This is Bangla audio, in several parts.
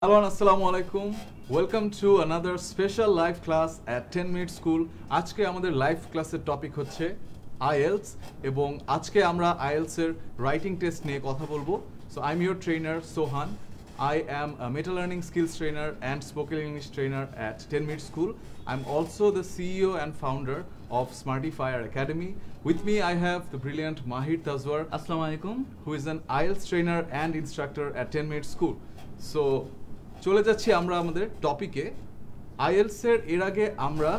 Hello and assalamu alaikum. Welcome to another special live class at 10 Minute School. আজকে আমাদের লাইভ ক্লাসের টপিক হচ্ছে IELTS এবং আজকে আমরা IELTS এর রাইটিং টেস্ট নিয়ে কথা বলবো. So I'm your trainer Sohan. I am a meta learning skills trainer and spoken English trainer at 10 Minute School. I'm also the CEO and founder of Smartifier Academy. With me I have the brilliant Mahir Tazwar. Assalamu alaikum. Who is an IELTS trainer and instructor at 10 Minute School. So চলে যাচ্ছি আমরা আমাদের টপিকে আইএলটিএস এর আগে আমরা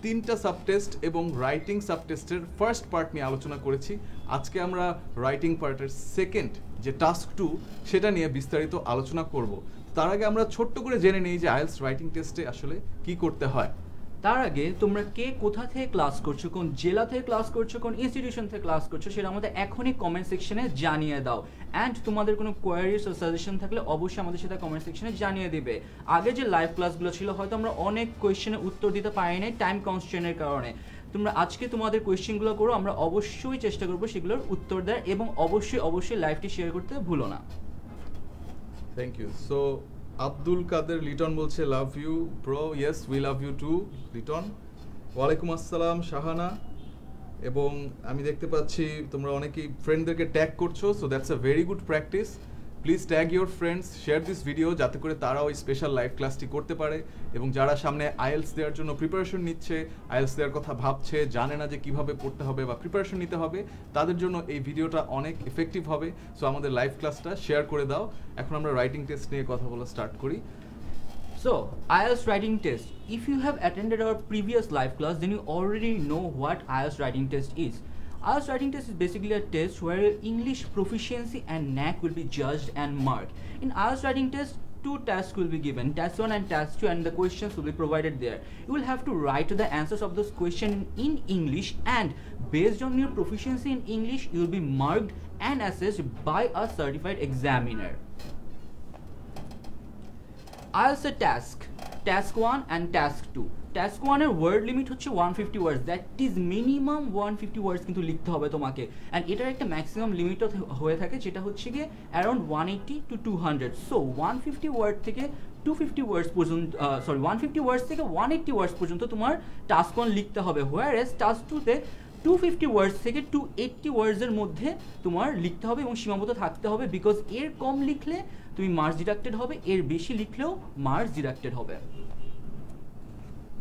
তিনটা সাবটেস্ট এবং রাইটিং সাবটেস্টের ফার্স্ট পার্ট নিয়ে আলোচনা করেছি আজকে আমরা রাইটিং পার্টের সেকেন্ড যে টাস্ক 2 সেটা নিয়ে বিস্তারিত আলোচনা করব তার আগে আমরা ছোট্ট করে জেনে নেই যে আইএলটিএস রাইটিং টেস্টে আসলে কি করতে হয় তার আগে তোমরা কে কোথা থেকে ক্লাস করছো কোন জেলা থেকে ক্লাস করছো কোন ইনস্টিটিউশন থেকে ক্লাস করছো সেটা আমাদের এখনই কমেন্ট সেকশনে জানিয়ে দাও এন্ড তোমাদের কোনো কোয়ারিজ ও সাজেশন থাকলে অবশ্যই আমাদের সাথে কমেন্ট সেকশনে জানিয়ে দিবে আগে যে লাইভ ক্লাসগুলো ছিল হয়তো আমরা অনেক কোশ্চেনের উত্তর দিতে পারি নাই টাইম কনস্ট্রেন্টের কারণে তোমরা আজকে তোমাদের কোশ্চেনগুলো করো আমরা অবশ্যই চেষ্টা করব সেগুলোর উত্তর দেওয়ার এবং অবশ্যই লাইভটি শেয়ার করতে ভুলো না thank you so Abdul Kader Liton বলছে love you bro yes we love you too Liton ওয়ালাইকুম আসসালাম শাহানা এবং আমি দেখতে পাচ্ছি তোমরা অনেকেই ফ্রেন্ডদেরকে ট্যাগ করছো so that's a very good practice please tag your friends share this video যাতে করে তারা ওই স্পেশাল লাইভ ক্লাসটি করতে পারে এবং যারা সামনে আইএলটিএস দেওয়ার জন্য প্রিপারেশন নিচ্ছে আইএলটিএস দেওয়ার কথা ভাবছে জানে না যে কিভাবে পড়তে হবে বা প্রিপারেশন নিতে হবে তাদের জন্য এই ভিডিওটা অনেক এফেক্টিভ হবে সো আমাদের লাইভ ক্লাসটা শেয়ার করে দাও এখন আমরা রাইটিং টেস্ট নিয়ে কথা বলা স্টার্ট করি So, IELTS writing test. If you have attended our previous live class, then you already know what IELTS writing test is. IELTS writing test is basically a test where your English proficiency and knack will be judged and marked. In IELTS writing test, two tasks will be given, task 1 and task 2, and the questions will be provided there. You will have to write the answers of those questions in English, and based on your proficiency in English, you will be marked and assessed by a certified examiner. IELTS task 1 and task 2 task 1 এর ওয়ার্ড লিমিট হচ্ছে 150 ওয়ার্ডস দ্যাট ইজ মিনিমাম 150 ওয়ার্ডস কিন্তু লিখতে হবে তোমাকে এন্ড এটার একটা ম্যাক্সিমাম লিমিট হয়ে থাকে যেটা হচ্ছে গিয়ে अराउंड 180 টু 200 সো 150 ওয়ার্ড থেকে 250 ওয়ার্ডস পর্যন্ত 150 ওয়ার্ডস থেকে 180 ওয়ার্ডস পর্যন্ত তোমার টাস্ক 1 লিখতে হবে হোয়ারএস টাস্ক 2 তে 250 ওয়ার্ডস থেকে 280 ওয়ার্ডসের মধ্যে তোমার লিখতে হবে এবং সীমাবদ্ধ থাকতে হবে বিকজ এর কম লিখলে তুমি মার্কস ডিডাক্টেড হবে এর বেশি লিখলেও মার্কস ডিডাক্টেড হবে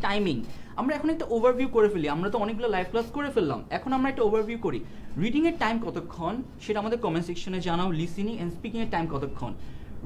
টাইমিং আমরা এখন একটা ওভারভিউ করে ফেলি আমরা তো অনেকগুলো লাইভ ক্লাস করে ফেললাম এখন আমরা একটা ওভারভিউ করি রিডিং এর টাইম কতক্ষণ সেটা আমাদের কমেন্ট সেকশনে জানাও লিসেনিং এন্ড স্পিকিং এর টাইম কতক্ষণ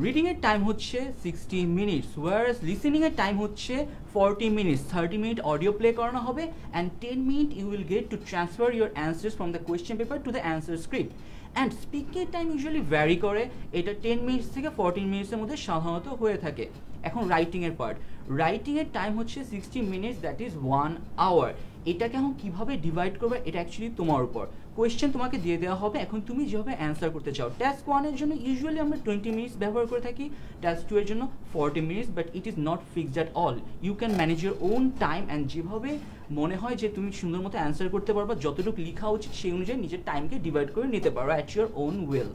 রিডিং এর টাইম হচ্ছে 60 মিনিটস ওয়ারএস লিসেনিং এর টাইম হচ্ছে 40 মিনিটস 30 মিনিট অডিও প্লে করানো হবে and 10 minute you will get to transfer your answers from the question paper to the answer script and speaking এর টাইম ইউজুয়ালি ভ্যারি করে এটা 10 মিনিটস থেকে 14 মিনিটসের মধ্যে সাধারণত হয়ে থাকে এখন রাইটিং এর পার্ট রাইটিং এর টাইম হচ্ছে 60 মিনিটস দ্যাট ইজ 1 আওয়ার এটাকে এখন কিভাবে ডিভাইড করবে এটা অ্যাকচুয়ালি তোমার উপর কোয়েশ্চেন তোমাকে দিয়ে দেওয়া হবে এখন তুমি যেভাবে অ্যান্সার করতে চাও টাস্ক 1 এর জন্য ইউজুয়ালি আমরা 20 মিনিটস ব্যবহার করে থাকি টাস্ক 2 এর জন্য 40 minutes but it is not fixed at all you can manage your own time and যেভাবে মনে হয় যে তুমি সুন্দর মতো অ্যান্সার করতে পারবা যতটুকু লেখা উচিত সেই অনুযায়ী নিজের টাইমকে ডিভাইড করে নিতে পারো অ্যাট ইউর ওন উইল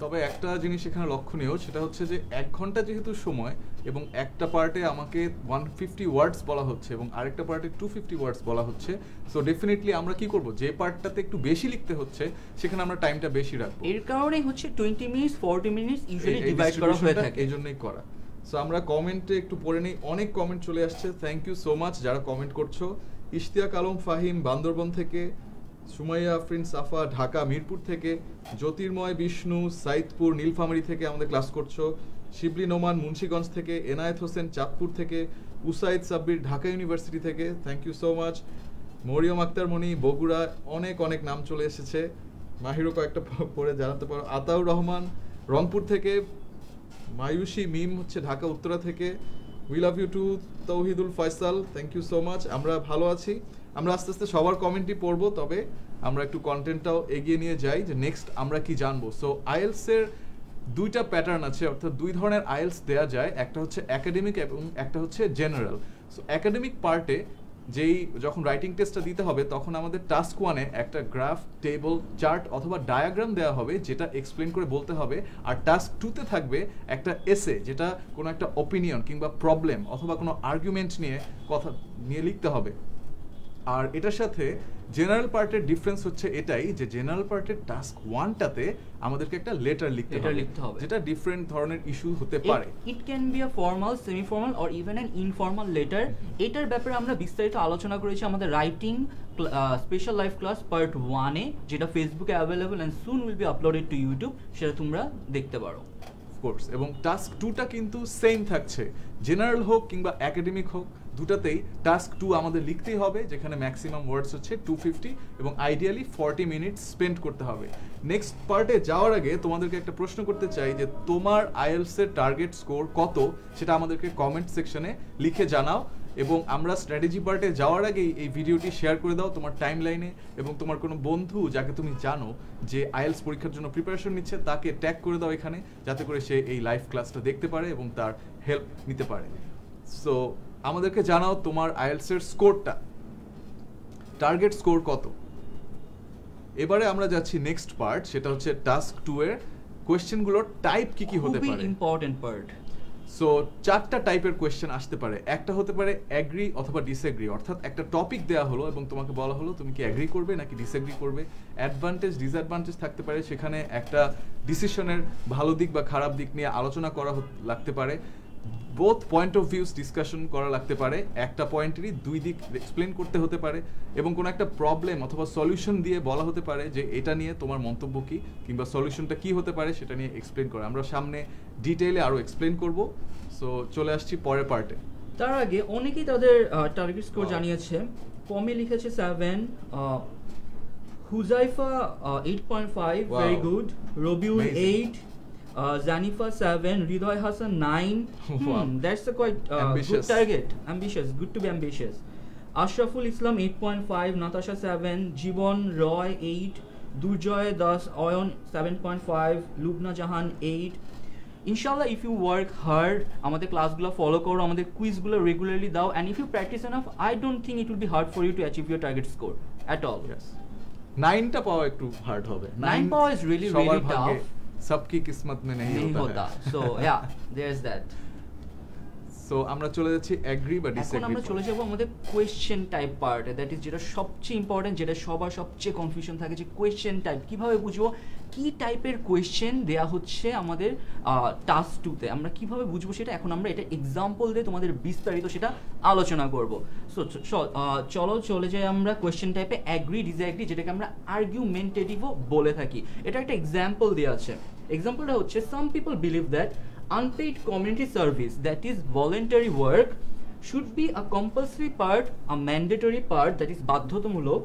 তবে একটা জিনিস এখানে লক্ষণীয় সেটা হচ্ছে যে 1 ঘন্টা যেহেতু সময় এবং একটা পার্টে আমাকে 150 ওয়ার্ডস বলা হচ্ছে এবং আরেকটা পার্টে 250 ওয়ার্ডস বলা হচ্ছে সো ডেফিনেটলি আমরা কি করব যে পার্টটাতে একটু বেশি লিখতে হচ্ছে সেখানে আমরা টাইমটা বেশি রাখবো এর কারণেই হচ্ছে 20 মিনিটস 40 মিনিটস ইউজুয়ালি ডিভাইড করা হয়ে থাকে এইজন্যই করা সো আমরা কমেন্টে একটু পড়ে নেই অনেক কমেন্ট চলে আসছে থ্যাংক ইউ সো মাচ যারা কমেন্ট করছো ইশতিয়াক আলম ফাহিম বান্দরবন থেকে সুমাইয়া আফরিন সাফা ঢাকা মিরপুর থেকে জ্যোতির্ময় বিষ্ণু সাইদপুর নীলফামারী থেকে আমাদের ক্লাস করছো শিবলি নোমান মুন্সিগঞ্জ থেকে এনায়েত হোসেন চাঁদপুর থেকে উসাইদ সাব্বির ঢাকা ইউনিভার্সিটি থেকে thank you so much Mariyam Akter Moni Bogura অনেক অনেক নাম চলে এসেছে মাহিরও কয়েকটা পড়ে জানাতে পারো আতাউর রহমান রংপুর থেকে মায়ুষী মিম হচ্ছে ঢাকা উত্তরা থেকে we love you too Tauhidul Faisal thank you so much আমরা ভালো আছি আমরা আস্তে আস্তে সবার কমেন্টই পড়বো তবে আমরা একটু কন্টেন্টটাও এগিয়ে নিয়ে যাই যে নেক্সট আমরা কি জানবো সো আইএলটিএস এর দুইটা প্যাটার্ন আছে অর্থাৎ দুই ধরনের আইএলটিএস দেয়া যায় একটা হচ্ছে একাডেমিক এবং একটা হচ্ছে জেনারেল সো একাডেমিক পার্টে যেই যখন রাইটিং টেস্টটা দিতে হবে তখন আমাদের টাস্ক 1-এ একটা গ্রাফ, টেবল, চার্ট অথবা ডায়াগ্রাম দেওয়া হবে যেটা এক্সপ্লেন করে বলতে হবে, আর টাস্ক 2-তে থাকবে একটা এসে যেটা কোনো একটা অপিনিয়ন কিংবা প্রবলেম অথবা কোনো আর্গুমেন্ট নিয়ে কথা নিয়ে লিখতে হবে। আর এটার সাথে জেনারেল পার্টের ডিফারেন্স হচ্ছে এটাই যে জেনারেল পার্টের টাস্ক 1টাতে আমাদেরকে একটা লেটার লিখতে হবে যেটা ডিফারেন্ট ধরনের ইস্যু হতে পারে। It can be a formal, semi formal or even an informal letter. এটার ব্যাপারে আমরা বিস্তারিত আলোচনা করেছি আমাদের writing special live class part 1-এ, যেটা ফেসবুকে available and soon will be uploaded to YouTube, সেটা তোমরা দেখতে পারো। কোর্স এবং টাস্ক 2টা কিন্তু সেম থাকছে, জেনারেল হোক কিংবা একাডেমিক হোক, দুটাতেই টাস্ক 2 আমাদের লিখতেই হবে, যেখানে ম্যাক্সিমাম ওয়ার্ডস হচ্ছে 250 এবং আইডিয়ালি 40 মিনিটস স্পেন্ড করতে হবে। নেক্সট পার্টে যাওয়ার আগে তোমাদেরকে একটা প্রশ্ন করতে চাই যে তোমার আইএলটিএস এর টার্গেট স্কোর কত, সেটা আমাদেরকে কমেন্ট সেকশনে লিখে জানাও। এবং আমরা স্ট্র্যাটেজি পার্টে যাওয়ার আগেই এই ভিডিওটি শেয়ার করে দাও তোমার টাইম লাইনে, এবং তোমার কোনো বন্ধু যাকে তুমি জানো যে আইএলটিএস পরীক্ষার জন্য প্রিপারেশন নিচ্ছে তাকে ট্যাগ করে দাও এখানে, যাতে করে সে এই লাইভ ক্লাসটা দেখতে পারে এবং তার হেল্প নিতে পারে। সো আমাদেরকে জানাও তোমার আইএলটিএস এর স্কোরটা, টার্গেট স্কোর কত। এবারে আমরা যাচ্ছি নেক্সট পার্ট, সেটা হচ্ছে টাস্ক 2 এর কোয়েশ্চেনগুলোর টাইপ কি কি হতে পারে। খুবই ইম্পর্টেন্ট পার্ট। সো 4টা টাইপের কোয়েশ্চেন আসতে পারে। একটা হতে পারে অ্যাগ্রি অথবা ডিসএগ্রি, অর্থাৎ একটা টপিক দেওয়া হলো এবং তোমাকে বলা হলো তুমি কি অ্যাগ্রি করবে নাকি ডিসএগ্রি করবে। অ্যাডভান্টেজ ডিসঅ্যাডভান্টেজ থাকতে পারে, সেখানে একটা ডিসিশনের ভালো দিক বা খারাপ দিক নিয়ে আলোচনা করা লাগতে পারে। Both point of views discussion করা লাগতে পারে, একটা পয়েন্টেরই দুই দিক এক্সপ্লেন করতে হতে পারে, এবং কোনো একটা প্রবলেম অথবা সলিউশন দিয়ে বলা হতে পারে যে এটা নিয়ে তোমার মন্তব্য কি কিংবা সলিউশনটা কি হতে পারে সেটা নিয়ে এক্সপ্লেন করে। আমরা সামনে ডিটেইলে আরো এক্সপ্লেন করব। সো চলে আসছি পরের পার্টে। তার আগে অনেকেই তাদের টার্গেট স্কোর জানিয়েছে। পমি লিখেছে 7, Huzaifa 8.5, very good. Rabiul 8, Zanifa 7, Ridoy Hassan 9. That's a quite good target. Ambitious, good to be ambitious. Ashraful Islam 8.5, Natasha 7, Jibon Roy 8, Durjoy Das Oyon 7.5, Lubna Jahan 8. Inshallah, if you work hard, আমাদের ক্লাসগুলো ফলো করো, আমাদের কুইজগুলো রেগুলারলি দাও, and if you practice enough, I don't think it will be hard for you to achieve your target score at all. Yes. 9টা পাওয়া একটু হার্ড হবে। 9 পাওয়া is really tough. सबकी किस्मत में नहीं होता है। So yeah, there's that. So আমরা চলে যাচ্ছি অ্যাগ্রি বা ডিসএগ্রি। এখন আমরা চলে যাব আমাদের কোয়েশ্চেন টাইপ পার্টে, দ্যাট ইজ যেটা সবচেয়ে ইম্পর্টেন্ট, যেটা সবার সবচেয়ে কনফিউশন থাকে যে কোয়েশ্চেন টাইপ কিভাবে বুঝবো, কি টাইপের কোয়েশ্চেন দেয়া হচ্ছে আমাদের টাস্ক 2-তে, আমরা কিভাবে বুঝবো সেটা। এখন আমরা এটা এক্সাম্পল দিয়ে তোমাদের বিস্তারিত সেটা আলোচনা করব। সো চলো চলে যাই আমরা কোয়েশ্চেন টাইপে অ্যাগ্রি ডিসএগ্রি, যেটাকে আমরা আর্গুমেন্টেটিভও বলে থাকি। এটা একটা এক্সাম্পল দেওয়া আছে। এক্সাম্পলটা হচ্ছে some people believe that unpaid community service, that is voluntary work, should be a compulsory part, a mandatory part, that is বাধ্যতামূলক,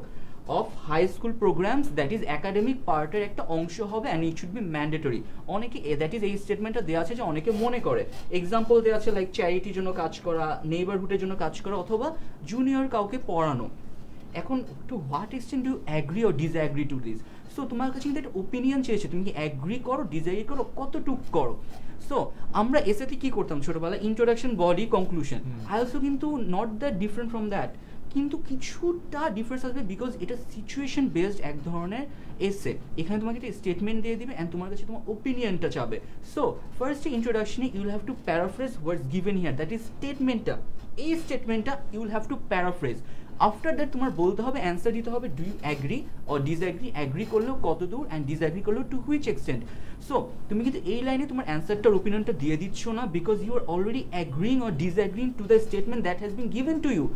of high school programs, that is academic পার্টের একটা অংশ হবে, and it should be mandatory. অনেকে দ্যাট ইজ এই স্টেটমেন্টটা দেওয়া আছে যে অনেকে মনে করে, এক্সাম্পল দেওয়া আছে লাইক চ্যারিটির জন্য কাজ করা, নেইবারহুডের জন্য কাজ করা, অথবা জুনিয়র কাউকে পড়ানো। এখন to what extent do agree or disagree to this? So তোমার কাছে কিন্তু একটা ওপিনিয়ন চেয়েছে, তুমি কি অ্যাগ্রি করো, ডিসঅ্যাগ্রি করো, কতটুক করো। সো আমরা এসএতে কি করতাম ছোটবেলায়, ইন্ট্রোডাকশন, বডি, কনক্লুশন। আইএলটিএসও কিন্তু not that different from that, কিন্তু কিছুটা ডিফারেন্স আসবে বিকজ এটা সিচুয়েশন বেসড এক ধরনের এসে। এখানে তোমাকে একটা স্টেটমেন্ট দিয়ে দিবে অ্যান্ড তোমার কাছে তোমার ওপিনিয়নটা চাবে। সো ফার্স্ট ইন্ট্রোডাকশনে you will have to paraphrase what's given here, that is স্টেটমেন্টটা, এই স্টেটমেন্টটা you will have to paraphrase. After that তোমার বলতে হবে, অ্যান্সার দিতে হবে, do you agree or disagree, agree করলেও কত দূর অ্যান্ড ডিসঅ্যাগ্রি করলেও টু হুইচ এক্সটেন্ট। সো তুমি কিন্তু এই লাইনে তোমার অ্যান্সারটার ওপিনিয়নটা দিয়ে দিচ্ছ না, because you are already agreeing or disagreeing to the statement that has been given to you.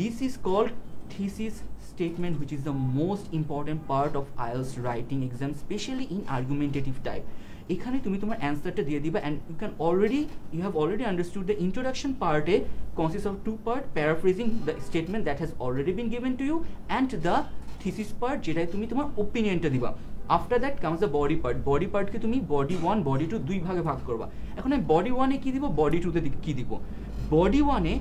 This is called thesis statement, which is the most important part of IELTS writing exam, especially in argumentative type. এখানে তুমি তোমার অ্যান্সারটা দিয়ে দিবা, and you have already understood the introduction part consists of two part, paraphrasing the statement that has already been given to you, and the thesis part যেটাই তুমি তোমার ওপিনিয়নটা দিবা। After that comes the body part. Body পার্টকে তুমি বডি 1 বডি 2 দুই ভাগে ভাগ করবা। এখন আমি বডি 1-এ কি দিব, বডি 2-তে কি দিব। বডি 1-এ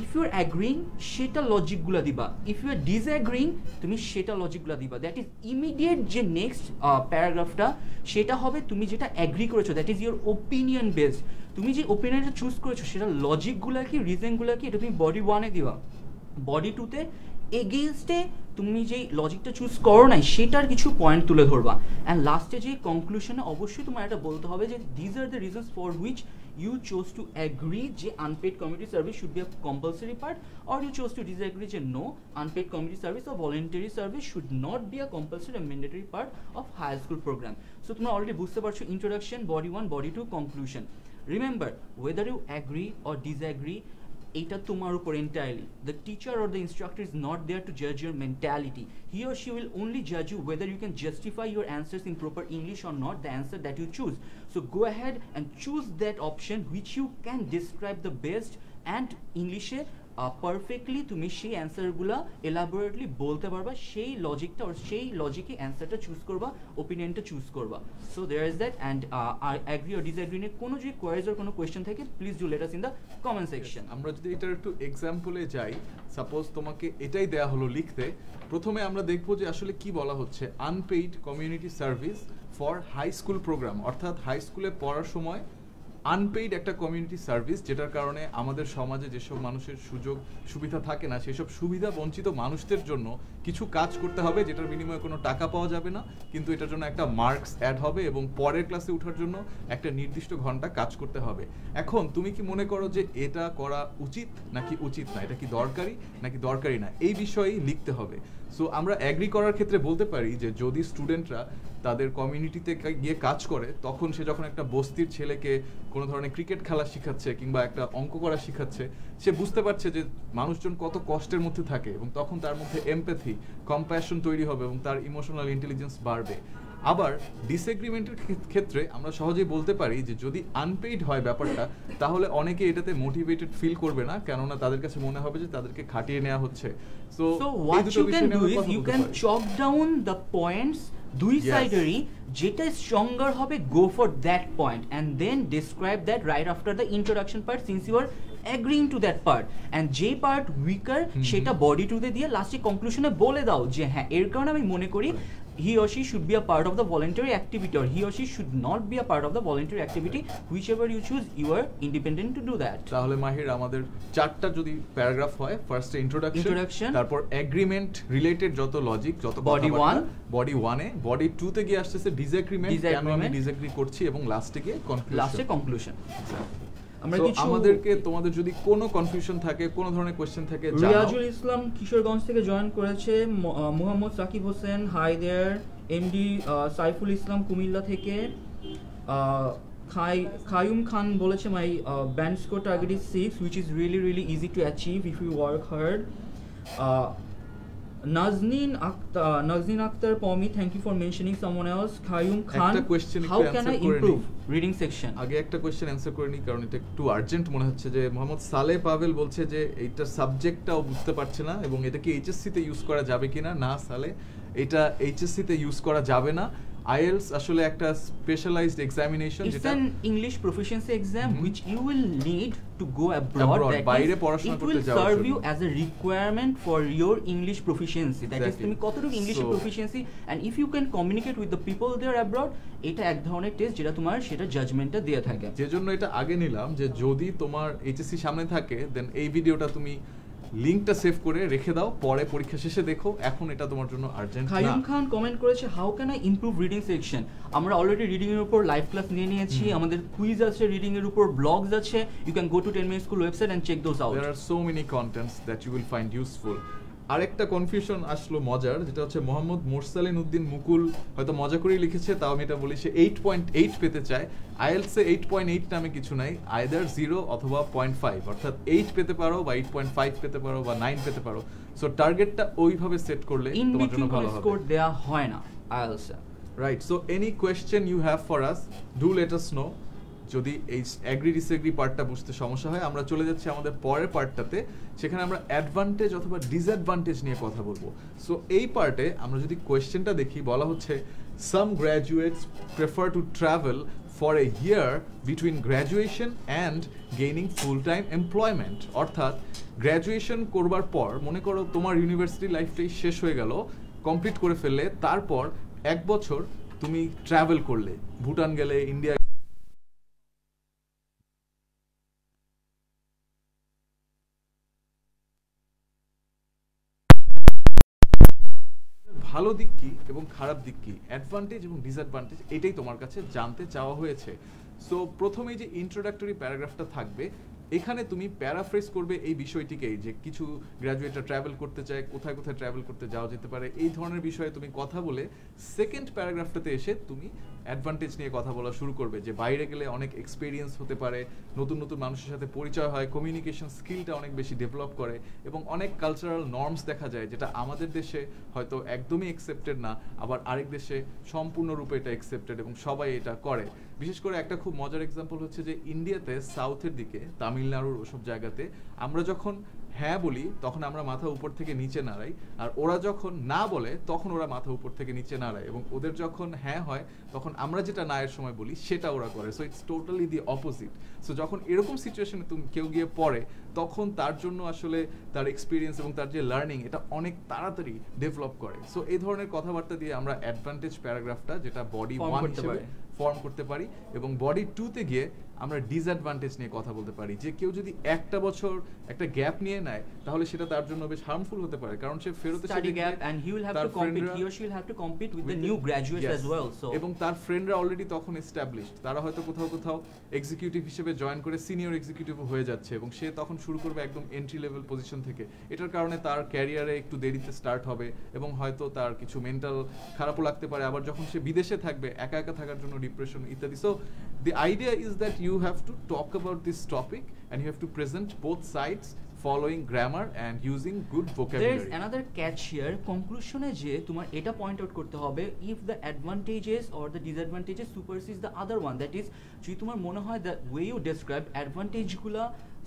if you are agreeing সেটা লজিকগুলো দিবা, if you are disagreeing তুমি সেটা লজিকগুলো দিবা। দ্যাট ইজ ইমিডিয়েট যে নেক্সট প্যারাগ্রাফটা সেটা হবে তুমি যেটা অ্যাগ্রি করেছো, that is your opinion based. তুমি যে ওপিনিয়নটা চুজ করেছো সেটা লজিকগুলো কি, রিজনগুলো কি, এটা তুমি বডি 1-এ দিবা। বডি টুতে এগেইনস্টে তুমি যেই লজিকটা চুজ করো নাই সেটার কিছু পয়েন্ট তুলে ধরবা, অ্যান্ড লাস্টে যে কনক্লুশনে অবশ্যই তোমার এটা বলতে হবে যে these are the reasons for which you chose to agree যে unpaid community service should be a compulsory part, or you chose to disagree যে no, unpaid community service or voluntary service should not be a compulsory or mandatory part of high school program. So তোমরা অলরেডি বুঝতে পারছো introduction, body 1, body 2, conclusion. Remember, whether you agree or disagree, এটা তোমার উপর entirely. The teacher or the instructor is not there to judge your mentality. He or she will only judge you whether you can justify your answers in proper English or not, the answer that you choose. So go ahead and choose that option which you can describe the best and English perfectly তুমি সেই অ্যান্সারগুলো এলাবোরেটলি বলতে পারবা, সেই লজিকটা আর সেই লজিকে অ্যান্সারটা চুজ করবা, ওপিনিয়নটা চুজ করবা। So there is that, and agree or disagree নিয়ে কোনো যদি কোয়ারিজ অর কোনো কোয়েশ্চেন থাকে please do let us in the comment section. আমরা যদি এটার একটু এক্সাম্পলে যাই, সাপোজ তোমাকে এটাই দেয়া হলো লিখতে, প্রথমে আমরা দেখবো যে আসলে কি বলা হচ্ছে, unpaid community service for high school program, অর্থাৎ হাই স্কুলে পড়ার সময় আনপেইড একটা কমিউনিটি সার্ভিস, যেটার কারণে আমাদের সমাজে যেসব মানুষের সুযোগ সুবিধা থাকে না, সেসব সুবিধা বঞ্চিত মানুষদের জন্য কিছু কাজ করতে হবে, যেটার বিনিময়ে কোনো টাকা পাওয়া যাবে না, কিন্তু এটার জন্য একটা মার্কস অ্যাড হবে এবং পরের ক্লাসে ওঠার জন্য একটা নির্দিষ্ট ঘন্টা কাজ করতে হবে। এখন তুমি কি মনে করো যে এটা করা উচিত নাকি উচিত না, এটা কি দরকারি নাকি দরকারি না, এই বিষয়েই লিখতে হবে। সো আমরা অ্যাগ্রি করার ক্ষেত্রে বলতে পারি যে যদি স্টুডেন্টরা তাদের কমিউনিটিতে গিয়ে কাজ করে, তখন সে যখন একটা বস্তির ছেলেকে কোনো ধরনের ক্রিকেট খেলা শেখাচ্ছে কিংবা একটা অঙ্ক করা শেখাচ্ছে, সে বুঝতে পারছে যে মানুষজন কত কষ্টের মধ্যে থাকে এবং তখন তার মধ্যে এমপ্যাথি, কম্প্যাশন তৈরি হবে এবং তার ইমোশনাল ইন্টেলিজেন্স বাড়বে। আবার ডিসএগ্রিমেন্টের ক্ষেত্রে আমরা সহজেই বলতে পারি যে যদি আনপেইড হয় ব্যাপারটা, তাহলে অনেকে এটাতে মোটিভেটেড ফিল করবে না, কেননা তাদের কাছে মনে হবে যে তাদেরকে খাটিয়ে নেওয়া হচ্ছে। So what you can do is you can chalk down the points দুই সাইডেরই, যেটা স্ট্রঙ্গার হবে go for that point and then describe that right after the introduction part since you are agreeing to that part, and যে পার্ট উইকার সেটা বডি টুতে দিয়ে লাস্টে কনক্লুশনে বলে দাও যে হ্যাঁ এর কারণে আমি মনে করি he or she should be a part of the voluntary activity or he or she should not be a part of the voluntary activity, whichever you choose you are independent to do that. তাহলে মাহির আমাদের চারটা যদি প্যারাগ্রাফ হয়, ফার্স্টে ইন্ট্রোডাকশন, তারপর এগ্রিমেন্ট রিলেটেড যত লজিক, যত বডি 1, বডি 1 এ, বডি 2 তে গিয়ে আসছে ডিসএগ্রিমেন্ট, কেন আমি ডিসএগ্রি করছি, এবং লাস্টে গিয়ে কনক্লুশন। আমরা কিছু আমাদেরকে তোমাদের যদি কোনো কনফিউশন থাকে, কোনো ধরনের কোশ্চেন থাকে, রিয়াজুল ইসলাম কিশোরগঞ্জ থেকে জয়েন করেছে, Mohammad Sakib Hossain hi there, MD Saiful Islam Cumilla থেকে, খায়ুম খান বলেছে my band score target is 6 which is really easy to achieve if you work hard. Naznin Akhtar Pomi, thank you for mentioning someone else. Khayum Khan, how can I improve reading section? আগে একটা কোশ্চেন অ্যানসার করে নি, কারণ এটা একটু আর্জেন্ট মনে হচ্ছে। যে মোহাম্মদ সালে পাভেল বলছে যে এইটা সাবজেক্টটাও বুঝতে পারছে না এবং এটা কি এইচএসসি তে ইউজ করা যাবে কিনা। না সালে, এটা এইচএসসি তে ইউজ করা যাবে না। IELTS আসলে একটা স্পেশালাইজড এক্সামিনেশন, যেটা an English proficiency exam which you will need to go abroad, বাইরে পড়াশোনা করতে যাওয়ার জন্য। It will serve you as a requirement for your English proficiency, that is তুমি কতটুকু English proficiency, and if you can communicate with the people there abroad, এটা এক ধরনের টেস্ট যেটা তোমার সেটা জাজমেন্টটা দিয়ে থাকে। যে জন্য এটা আগে নিলাম যে যদি তোমার এইচএসসি সামনে থাকে দেন এই ভিডিওটা তুমি লিংকটা সেভ করে রেখে দাও, পরে পরীক্ষা শেষে দেখো, এখন এটা তোমার জন্য আর্জেন্ট না। খায়ুম খান কমেন্ট করেছে how can I improve reading section. আমরা অলরেডি রিডিং এর উপর লাইভ ক্লাস নিয়ে নিয়েছি, আমাদের কুইজ আছে, রিডিং এর উপর ব্লগস আছে, you can go to 10 minute school website and check those out. There are so many contents that you will find useful. আরেকটা কনফিউশন আসলো মজার, যেটা হচ্ছে মোহাম্মদ মোরসালিন উদ্দিন মুকুল হয়তো মজা করেই লিখেছে, তাও আমি এটা বলি, সে 8.8 পেতে চায়। IELTS এ 8.8 নামে কিছু নাই, আইদার 0 অথবা 0.5, অর্থাৎ 8 পেতে পারো বা 8.5 পেতে পারো বা 9 পেতে পারো। সো টার্গেটটা ওইভাবে সেট করলে তোমার জন্য ভালো হবে। স্কোর দেয়া হয় না IELTS এ, right. So any question you have for us, do let us know. যদি এই অ্যাগ্রি ডিসএগ্রি পার্টটা বুঝতে সমস্যা হয়, আমরা চলে যাচ্ছি আমাদের পরের পার্টটাতে, সেখানে আমরা অ্যাডভান্টেজ অথবা ডিসঅ্যাডভান্টেজ নিয়ে কথা বলবো। সো এই পার্টে আমরা যদি কোয়েশ্চেনটা দেখি, বলা হচ্ছে some graduates prefer to travel for a year between graduation and gaining full time employment. অর্থাৎ গ্র্যাজুয়েশন করবার পর, মনে করো তোমার ইউনিভার্সিটি লাইফটাই শেষ হয়ে গেল, কমপ্লিট করে ফেললে, তারপর 1 বছর তুমি ট্রাভেল করলে, ভুটান গেলে, ইন্ডিয়া ভালো দিক কি এবং খারাপ দিক কি, অ্যাডভান্টেজ এবং ডিসঅ্যাডভান্টেজ, এটাই তোমার কাছে জানতে চাওয়া হয়েছে। সো প্রথমেই যে ইন্ট্রোডাক্টরি প্যারাগ্রাফটা থাকবে, এখানে তুমি প্যারাফ্রেজ করবে এই বিষয়টিকেই, যে কিছু গ্র্যাজুয়েটরা ট্রাভেল করতে চায়, কোথায় কোথায় ট্রাভেল করতে যাওয়া যেতে পারে, এই ধরনের বিষয়ে তুমি কথা বলে সেকেন্ড প্যারাগ্রাফটাতে এসে তুমি অ্যাডভান্টেজ নিয়ে কথা বলা শুরু করবে, যে বাইরে গেলে অনেক এক্সপিরিয়েন্স হতে পারে, নতুন নতুন মানুষের সাথে পরিচয় হয়, কমিউনিকেশন স্কিলটা অনেক বেশি ডেভেলপ করে, এবং অনেক কালচারাল নর্মস দেখা যায় যেটা আমাদের দেশে হয়তো একদমই অ্যাকসেপ্টেড না, আবার আরেক দেশে সম্পূর্ণরূপে এটা অ্যাকসেপ্টেড এবং সবাই এটা করে। বিশেষ করে একটা খুব মজার এক্সাম্পল হচ্ছে যে ইন্ডিয়াতে সাউথের দিকে, তামিলনাড়ুর ওসব জায়গাতে আমরা যখন হ্যাঁ বলি তখন আমরা মাথা উপর থেকে নিচে নাড়াই, আর ওরা যখন না বলে তখন ওরা মাথা উপর থেকে নিচে নাড়ায়, এবং ওদের যখন হ্যাঁ হয় তখন আমরা যেটা না এর সময় বলি সেটা ওরা করে। So it's totally the opposite. So যখন এরকম সিচুয়েশনে তুমি কেউ গিয়ে পড়ে, তখন তার জন্য আসলে তার এক্সপিরিয়েন্স এবং তার যে লার্নিং, এটা অনেক তাড়াতাড়ি ডেভেলপ করে। সো এই ধরনের কথাবার্তা দিয়ে আমরা অ্যাডভান্টেজ প্যারাগ্রাফটা, যেটা বডি 1 হিসেবে ফর্ম করতে পারি, এবং বডি 2-তে গিয়ে আমরা ডিসঅ্যাডভান্টেজ নিয়ে কথা বলতে পারি, যে কেউ যদি একটা বছর একটা গ্যাপ নিয়ে নেয় তাহলে সেটা তার জন্য বেশ হার্মফুল হতে পারে, কারণ সে ফেরত এসে study gap and he will have to compete, he or she will have to compete with the new graduates as well. So এবং তার ফ্রেন্ডরা অলরেডি তখন এস্টাবলিশড, তারা হয়তো কোথাও কোথাও এক্সিকিউটিভ হিসেবে জয়েন করে সিনিয়র এক্সিকিউটিভ হয়ে যাচ্ছে, এবং সে তখন শুরু করবে একদম এন্ট্রি লেভেল পজিশন থেকে। এটার কারণে তার ক্যারিয়ারে একটু দেরিতে স্টার্ট হবে, এবং হয়তো তার কিছু মেন্টাল খারাপও লাগতে পারে, আবার যখন সে বিদেশে থাকবে একা একা থাকার জন্য ডিপ্রেশন ইত্যাদি। So the idea is that you have to talk about this topic and you have to present both sides following grammar and using good vocabulary. There is another catch here. Conclusion এ যে তোমার এটা পয়েন্ট আউট করতে হবে, if the advantages or the disadvantages supersedes the other one, that is যদি তোমার মনে হয় the way you describe advantage গুলা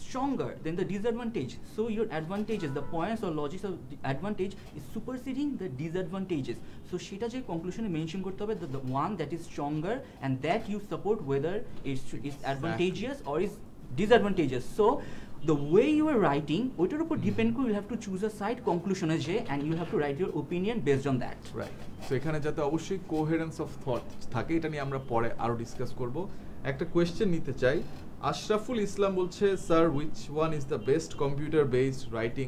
stronger than the disadvantage, so your advantages, the points or logics of the advantage is superseding the disadvantages, so সেটা যে কনক্লুশনে মেনশন করতে হবে, the one that is stronger and that you support whether is advantageous or is disadvantageous. So the way you are writing, ওইটার উপর ডিপেন্ড করে you have to choose a side conclusion যে, and you have to write your opinion based on that. Right. So এখানে যাতে অবশ্যই কোহেরেন্স অফ থট থাকে, এটা নিয়ে আমরা পরে আরো ডিসকাস করব। একটা কোয়েশ্চেন নিতে চাই। আশরাফুল ইসলাম বলছে, sir which one is the best computer based writing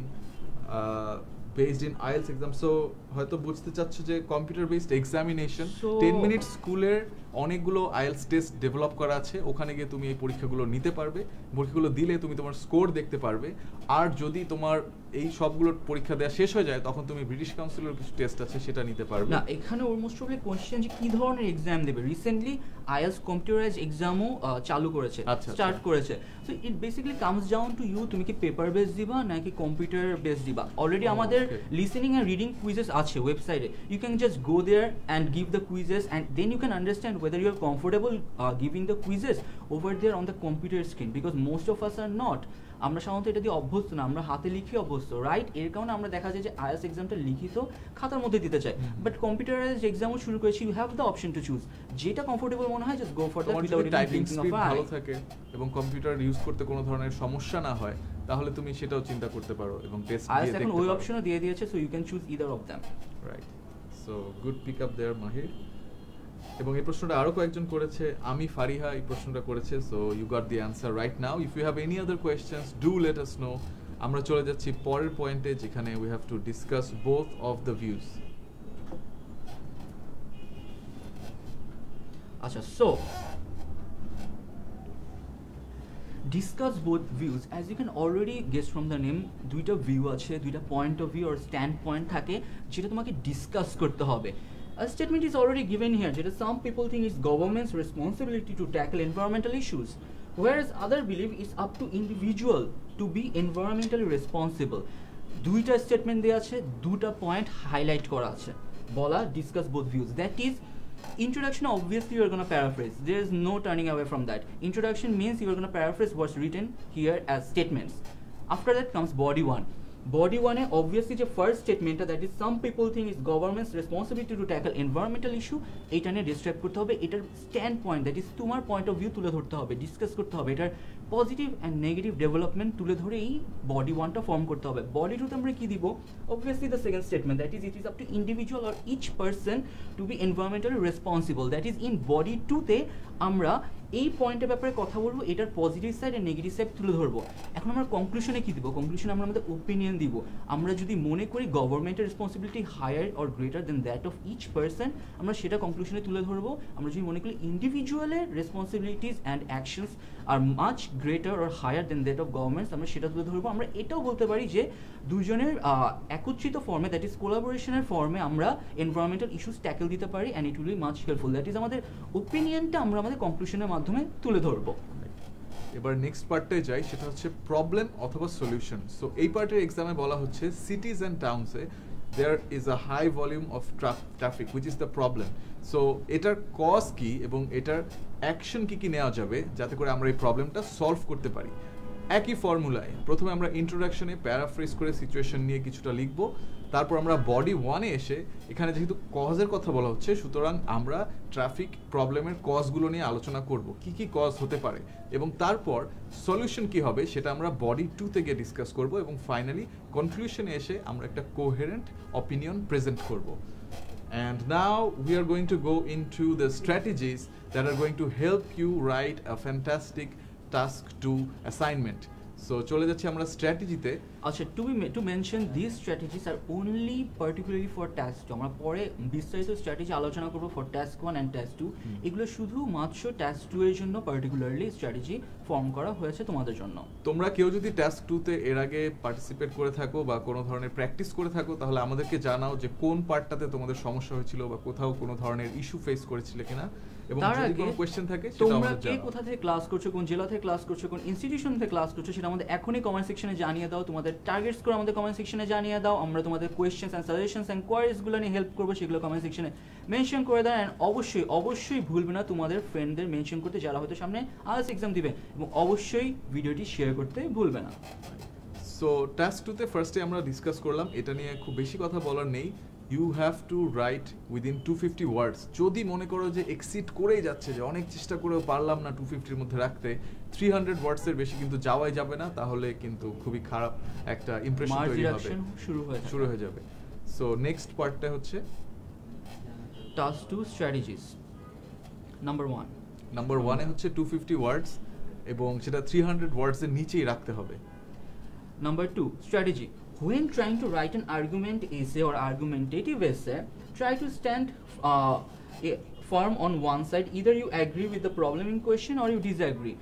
based in IELTS exam? So হয়তো বুঝতে চাচ্ছ যে কম্পিউটার বেসড এক্সামিনেশন, 10 মিনিট স্কুলের অনেকগুলো আইএলস টেস্ট ডেভেলপ করা আছে, ওখানে গিয়ে তুমি এই পরীক্ষাগুলো নিতে পারবে, পরীক্ষাগুলো দিলে তুমি তোমার স্কোর দেখতে পারবে, আর যদি তোমার এই সবগুলোর পরীক্ষা দেওয়া শেষ হয়ে যায় তখন তুমি ব্রিটিশ কাউন্সিলের কিছু টেস্ট আছে সেটা নিতে পারবে। না, এখানে অলমোস্ট সবই কোশ্চেন যে কি ধরনের এক্সাম দেবে। রিসেন্টলি আইএলস কম্পিউটারাইজড এক্সামও চালু করেছে, স্টার্ট করেছে। So it basically comes down to you, তুমি কি পেপার বেস দিবা নাকি কম্পিউটার বেস দিবা। অলরেডি আমাদের লিসেনিং এন্ড রিডিং কুইজেস আছে ওয়েবসাইটে, you can just go there and give the quizzes and then you can understand whether you are comfortable giving the quizzes over there on the computer screen, because most of us are not. আমরা সাধারণত এটা দিয়ে অভ্যস্ত না, আমরা হাতে লিখে অভ্যস্ত, রাইট? এর কারণে আমরা দেখা যায় যে আইএলস এক্সামটা লিখিত খাতার মধ্যে দিতে চাই, বাট কম্পিউটারাইজড এক্সামও শুরু করেছি, you have the option to choose, যেটা কমফোর্টেবল মনে হয় just go for that without typing speed ভালো থাকে এবং কম্পিউটার ইউজ করতে কোনো ধরনের সমস্যা না হয়, তাহলে তুমি সেটাও চিন্তা করতে পারো এবং টেস্ট দিয়ে দেখতে পারো। এখন ওই অপশনও দিয়ে দিয়েছে, so you can choose either of them. Right, so good pick up there Mahir. এবং এই প্রশ্নটা আরো কয়েকজন করেছে, আমি ফারিহা এই প্রশ্নটা করেছে, so you got the answer right now. If you have any other questions do let us know. আমরা চলে যাচ্ছি পরের পয়েন্টে, যেখানে we have to discuss both of the views. আচ্ছা, so discuss both views. As you can already guess from the name, দুইটা ভিউ আছে, দুইটা point of view or stand point থাকে, যেটা তোমাকে ডিসকাস করতে হবে। A statement is already given here that some people think it's government's responsibility to tackle environmental issues, whereas others believe it's up to individual to be environmentally responsible. দুইটা স্টেটমেন্ট দেওয়া আছে, দুটা পয়েন্ট হাইলাইট করা আছে, বলা discuss both views. That is introduction. Obviously you are going to paraphrase, there is no turning away from that. Introduction means you are going to paraphrase what's written here as statements. After that comes body 1. Body 1 A obviously যে first statement, that is some people think it's government's responsibility to tackle environmental issue, এটা নিয়ে ডিসক্রাইব করতে হবে, এটার স্ট্যান্ড পয়েন্ট, দ্যাট ইজ তোমার পয়েন্ট অফ ভিউ তুলে ধরতে হবে, ডিসকাস করতে হবে, এটার পজিটিভ অ্যান্ড নেগেটিভ ডেভেলপমেন্ট তুলে ধরে এই বডি ওয়ানটা ফর্ম করতে হবে। বডি টুতে আমরা কি দিব? Obviously the second statement, that is it is up to individual or each person to be environmentally responsible. That is in body টুতে আমরা এই পয়েন্টের ব্যাপারে কথা বলবো, এটার পজিটিভ সাইড আর নেগেটিভ সাইড তুলে ধরবো। এখন আমরা কনক্লুশনে কি দিব? কনক্লুশনে আমরা আমাদের ওপিনিয়ন দিব। আমরা যদি মনে করি গভর্নমেন্টের responsibility higher or greater than that of each person, আমরা সেটা কনক্লুশনে তুলে ধরবো। আমরা যদি মনে করি ইন্ডিভিজুয়ালের responsibilities and actions are much greater or higher than that of governments, আমরা সেটা তুলে ধরবো। আমরা এটাও বলতে পারি যে দুজনের একত্রিত ফর্মে, দ্যাট ইজ কোলাবোরেশনের ফর্মে আমরা এনভায়রনমেন্টাল ইস্যুস ট্যাকেল দিতে পারি and it will be much helpful. That is আমাদের ওপিনিয়নটা আমরা আমাদের কনক্লুশনের মাধ্যমে তুলে ধরবো। এবার নেক্সট পার্টটায় যাই, সেটা হচ্ছে প্রবলেম অথবা সলিউশন। সো এই পার্টের এক্সামে বলা হচ্ছে সিটিজ অ্যান্ড টাউনসে there is a high volume of traffic which is the problem. So এটার কজ কি এবং এটার অ্যাকশন কি কি নেওয়া যাবে যাতে করে আমরা এই প্রবলেমটা সলভ করতে পারি। একই ফর্মুলায় প্রথমে আমরা ইন্ট্রোডাকশনে প্যারাফ্রেজ করে সিচুয়েশন নিয়ে কিছুটা লিখব, তারপর আমরা বডি ওয়ানে এসে এখানে যেহেতু কজের কথা বলা হচ্ছে সুতরাং আমরা ট্রাফিক প্রবলেমের কজগুলো নিয়ে আলোচনা করব, কি কি কজ হতে পারে, এবং তারপর সলিউশন কি হবে সেটা আমরা বডি টুতে গিয়ে ডিসকাস করব, এবং ফাইনালি কনক্লুশনে এসে আমরা একটা কোহেরেন্ট অপিনিয়ন প্রেজেন্ট করব। And now we are going to go into the strategies that are going to help you write a fantastic task 2 assignment. So চলে যাচ্ছি আমরা স্ট্র্যাটেজিতে। আচ্ছা, to mention this strategies are only particularly for task 2। আমরা পরে বিস্তারিত স্ট্র্যাটেজি আলোচনা করব ফর টাস্ক 1 অ্যান্ড টাস্ক 2। এগুলো শুধুমাত্র টাস্ক 2 এর জন্য পার্টিকুলারলি স্ট্র্যাটেজি ফর্ম করা হয়েছে তোমাদের জন্য। তোমরা কেউ যদি টাস্ক 2তে এর আগে পার্টিসিপেট করে থাকো বা কোনো ধরনের প্র্যাকটিস করে থাকো তাহলে আমাদেরকে জানাও যে কোন পার্টটাতে তোমাদের সমস্যা হয়েছিল বা কোথাও কোনো ধরনের ইস্যু ফেস করেছিলে কিনা, এবং যদি কোনো কোশ্চেন থাকে সেটা তোমরা আমাদের কে জানাও। কোথা থেকে ক্লাস করছো, কোন জেলা থেকে ক্লাস করছো, কোন ইনস্টিটিউশন থেকে ক্লাস করছো সেটা আমাদের এখনই কমেন্ট সেকশনে জানিয়ে দাও। তোমাদের টার্গেটস করে আমাদের কমেন্ট সেকশনে জানিয়ে দাও। আমরা তোমাদের কোয়েশ্চেন্স অ্যান্ড সাজেশনস অ্যান্ড কোয়ারিজগুলো নিয়ে হেল্প করবো, সেগুলো কমেন্ট সেকশনে মেনশন করে দাও। অ্যান্ড অবশ্যই ভুলবে না তোমাদের ফ্রেন্ডদের মেনশন করতে যারা হয়তো সামনে আইএলটিএস এক্সাম দিবে, এবং অবশ্যই ভিডিওটি শেয়ার করতে ভুলবে না। সো টাস্ক 2তে ফার্স্টে আমরা ডিসকাস করলাম, এটা নিয়ে খুব বেশি কথা বলার নেই। You have to write within 250 words. যদি মনে করো যে এক্সিড করেই যাচ্ছে, যে অনেক চেষ্টা করেও পারলাম না 250-র মধ্যে রাখতে, 300 ওয়ার্ডসের বেশি কিন্তু যাওয়াই যাবে না, তাহলে কিন্তু খুবই খারাপ একটা ইমপ্রেশন তৈরি হবে, শুরু হয়ে যাবে। সো নেক্সট পার্টটা হচ্ছে টাস্ক 2 স্ট্র্যাটেজিস। নাম্বার 1 হচ্ছে 250 ওয়ার্ডস এবং সেটা 300 ওয়ার্ডসের নিচেই রাখতে হবে। Number 2, strategy. When trying to write an argument essay or argumentative essay, try to stand firm on one side. Either you agree with the problem in question or you disagree.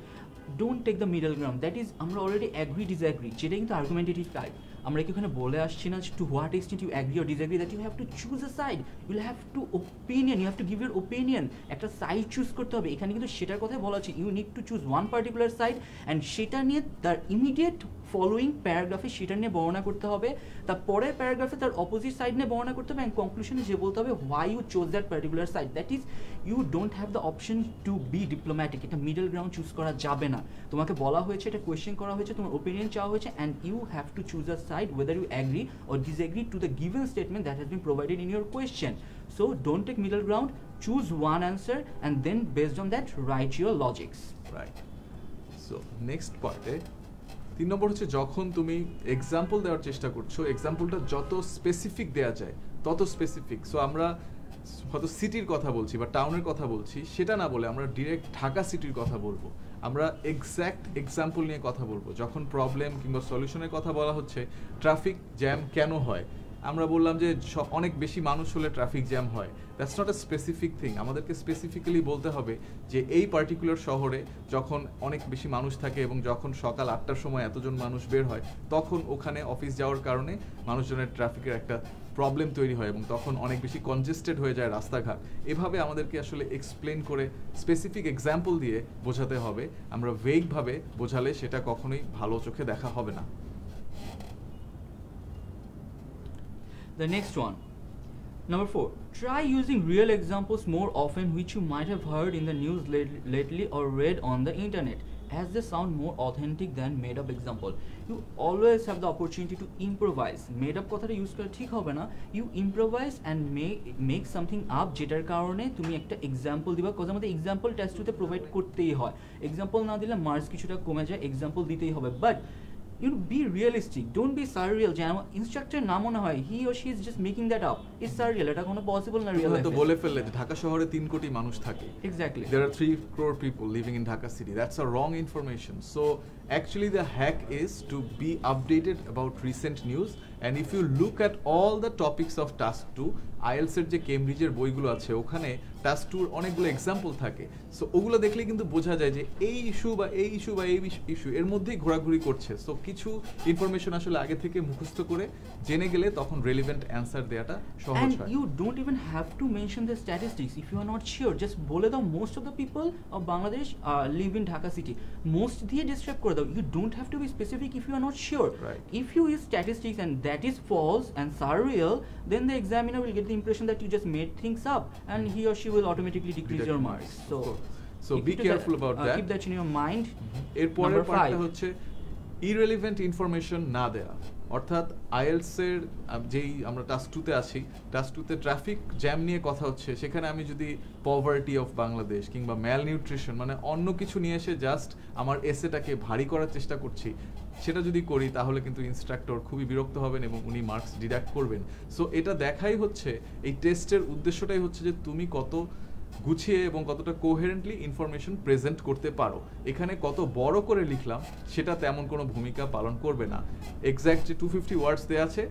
Don't take the middle ground. That is, আমরা already agree disagree, যেটা কিন্তু argumentative type। আমরা কি ওখানে বলে আসছি না to what extent you agree or disagree, that you have to choose a side, you will have to opinion, you have to give your opinion, একটা সাইড চুজ করতে হবে। এখানে কিন্তু সেটার কথাই বলা হচ্ছে, you need to choose one particular side and সেটা নিয়ে তার ইমিডিয়েট ফলোয়িং প্যারাগ্রাফে সেটা নিয়ে বর্ণনা করতে হবে, তারপরে প্যারাগ্রাফে তার অপোজিট সাইড নিয়ে বর্ণনা করতে হবে, অ্যান্ড কনক্লুশনে যে বলতে হবে why you chose that particular side. That is, you don't have the option to be diplomatic. এটা মিডল গ্রাউন্ড চুজ করা যাবে না। তোমাকে বলা হয়েছে, এটা কোয়েশ্চেন করা হয়েছে, তোমার ওপিনিয়ন চাওয়া হয়েছে, and you have to choose a side whether you agree or disagree to the given statement that has been provided in your question. So don't take middle ground, choose one answer and then based on that write your logics. Right. So next part 3 নম্বর হচ্ছে যখন তুমি এক্সাম্পল দেওয়ার চেষ্টা করছো, এক্সাম্পলটা যত স্পেসিফিক দেওয়া যায় তত স্পেসিফিক। সো আমরা হয়তো সিটির কথা বলছি বা টাউনের কথা বলছি, সেটা না বলে আমরা ডিরেক্ট ঢাকা সিটির কথা বলবো। আমরা এক্স্যাক্ট এক্সাম্পল নিয়ে কথা বলবো। যখন প্রবলেম কিংবা সলিউশনের কথা বলা হচ্ছে, ট্রাফিক জ্যাম কেন হয়, আমরা বললাম যে অনেক বেশি মানুষ হলে ট্রাফিক জ্যাম হয়। That's not a specific thing. আমাদেরকে স্পেসিফিক্যালি বলতে হবে যে এই পার্টিকুলার শহরে যখন অনেক বেশি মানুষ থাকে এবং যখন সকাল 8টার সময় এতজন মানুষ বের হয়, তখন ওখানে অফিস যাওয়ার কারণে মানুষজনের ট্রাফিকের একটা প্রবলেম তৈরি হয় এবং তখন অনেক বেশি কনজেস্টেড হয়ে যায় রাস্তাঘাট। এভাবে আমাদেরকে আসলে এক্সপ্লেন করে স্পেসিফিক এক্সাম্পল দিয়ে বোঝাতে হবে। আমরা ভেগভাবে বোঝালে সেটা কখনোই ভালো চোখে দেখা হবে না। The next one, number 4, try using real examples more often which you might have heard in the news lately or read on the internet. as they sound more authentic than made up example. You always have the opportunity to improvise. Made up কথাটা ইউজ করা ঠিক হবে না, you improvise and make something up যেটার কারণে তুমি একটা এক্সাম্পল দিবা, কজ আমাদের এক্সাম্পল টেস্ট টুতে প্রোভাইড করতেই হয়, এক্সাম্পল না দিলে মার্কস কিছুটা কমে যায়, এক্সাম্পল দিতেই হবে। But you be realistic, don't be surreal যে আমার ইনস্ট্রাক্টর না মনে হয় he or she is just making that up, it's surreal, এটা কোনো পসিবল না রিয়েল লাইফে। তো বলে ফেললে যে ঢাকা শহরে 3 কোটি মানুষ থাকে, exactly there are 3 crore people living in Dhaka city, that's a wrong information. So actually the hack is to be updated about recent news, and if you look at all the topics of task 2 IELTS এর যে কেমব্রিজের বইগুলো আছে ওখানে টাস্ক 2 অনেকগুলো এক্সাম্পল থাকে, সো ওগুলো দেখলে কিন্তু বোঝা যায় যে এই ইস্যু বা এই ইস্যু বা এই ইস্যু এর মধ্যেই ঘোরাঘুরি করছে। সো কিছু ইনফরমেশন আসলে আগে থেকে মুখস্থ করে জেনে গেলে তখন রেলেভেন্ট অ্যানসার দেওয়াটা সহজ হয়। And you don't even have to mention the statistics if you are not sure, just বলে দাও most of the people of Bangladesh live in Dhaka city, most দিয়ে describe করে দাও, you don't have to be specific if you are not sure. Right. If you use statistics and that is false and surreal, then the examiner will get the impression that you just made things up and he or she will automatically decrease your marks. So be careful about that. Keep that in your mind. এরপরের পার্টটা হচ্ছে irrelevant information না দেয়া, অর্থাৎ আইএলটিএস এর যেই আমরা টাস্ক 2 তে আছি, টাস্ক 2 তে ট্রাফিক জ্যাম নিয়ে কথা হচ্ছে, সেখানে আমি যদি পভার্টি অফ বাংলাদেশ কিংবা ম্যাল নিউট্রিশন মানে অন্য কিছু নিয়ে এসে জাস্ট আমার এসেটাকে ভারী করার চেষ্টা করছি, সেটা যদি করি তাহলে কিন্তু ইনস্ট্রাক্টর খুবই বিরক্ত হবেন এবং উনি মার্কস ডিডাক্ট করবেন। সো এটা দেখাই হচ্ছে এই টেস্টের উদ্দেশ্যটাই হচ্ছে যে তুমি কত গুছিয়ে এবং কতটা কোহেরেন্টলি ইনফরমেশন প্রেজেন্ট করতে পারো। এখানে কত বড় করে লিখলাম সেটা তেমন কোনো ভূমিকা পালন করবে না। এক্স্যাক্ট যে 250 ওয়ার্ডস দেওয়া আছে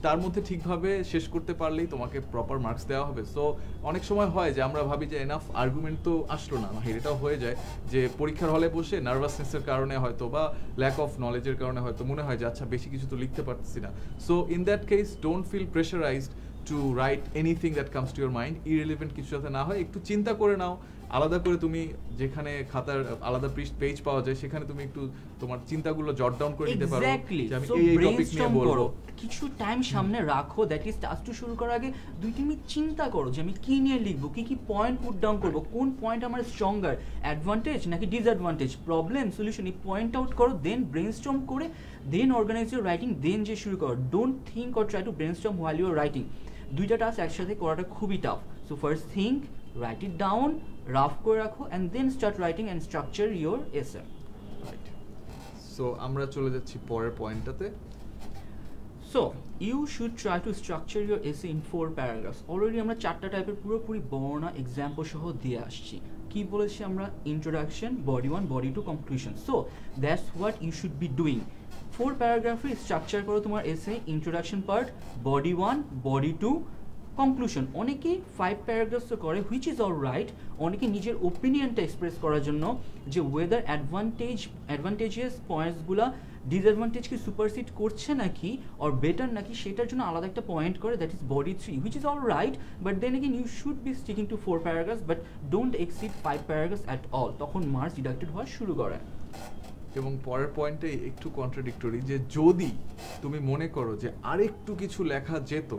তার মধ্যে ঠিকভাবে শেষ করতে পারলেই তোমাকে প্রপার মার্কস দেওয়া হবে। সো অনেক সময় হয় যে আমরা ভাবি যে এনাফ আর্গুমেন্ট তো আসলো না, এটাও হয়ে যায় যে পরীক্ষার হলে বসে নার্ভাসনেসের কারণে হয়তো বা ল্যাক অফ নলেজের কারণে হয়তো মনে হয় যে আচ্ছা বেশি কিছু তো লিখতে পারতেছি না। So in that case don't feel pressurised to write anything that comes to your mind, irrelevant কিছু যাতে না হয় একটু চিন্তা করে নাও, আলাদা করে তুমি যেখানে খাতার আলাদা পেজ পাওয়া যায় সেখানে তুমি একটু তোমার চিন্তাগুলো জট ডাউন করে নিতে পারো যে আমি এই টপিক নিয়ে বলবো। কিছু টাইম সামনে রাখো, দ্যাট ইজ টাস্ক 2 শুরু করার আগে 2 মিনিট চিন্তা করো যে আমি কি নিয়ে লিখবো, কি পয়েন্ট পুট ডাউন করবো, কোন পয়েন্ট আমার স্ট্রঙ্গার, অ্যাডভান্টেজ নাকি ডিসঅ্যাডভান্টেজ, প্রবলেম সলিউশন, এই পয়েন্ট আউট করো, দেন ব্রেইনস্টর্ম করে then organise your writing, then যে শুরু করো। Don't think or try to brainstorm while you are writing, দুইটা টাস্ক একসাথে করাটা খুবই tough. So first think, write it down, rough করে রাখো, and then start writing and structure your essay. Right, so আমরা চলে যাচ্ছি পরের পয়েন্টটাতে। So you should try two structure your এসে ইন 4 প্যারাগ্রাফস। অলরেডি আমরা 4টা টাইপের পুরোপুরি বর্ণনা এক্সাম্পল সহ দিয়ে আসছি। কি বলেছি আমরা? Introduction, body 1, body 2, conclusion. So that's what you should be doing. 4 প্যারাগ্রাফে স্ট্রাকচার করো তোমার essay, introduction part, body 1, body 2, conclusion. অনেকে 5 প্যারাগ্রাফসও করে, হুইচ ইজ অল রাইট। অনেকে নিজের ওপিনিয়নটা এক্সপ্রেস করার জন্য যে ওয়েদার অ্যাডভান্টেজেস পয়েন্টসগুলো ডিসঅ্যাডভান্টেজকে সুপারসিড করছে নাকি অর বেটার নাকি, সেটার জন্য আলাদা একটা পয়েন্ট করে, that is body 3, which is all right. But then again you should be sticking to 4 paragraphs, but don't exceed 5 paragraphs at all, তখন মার্কস ডিডাক্টেড হওয়া শুরু করে। এবং পরের পয়েন্টে একটু কন্ট্রাডিক্টরি, যে যদি তুমি মনে করো যে আরেকটু কিছু লেখা যেত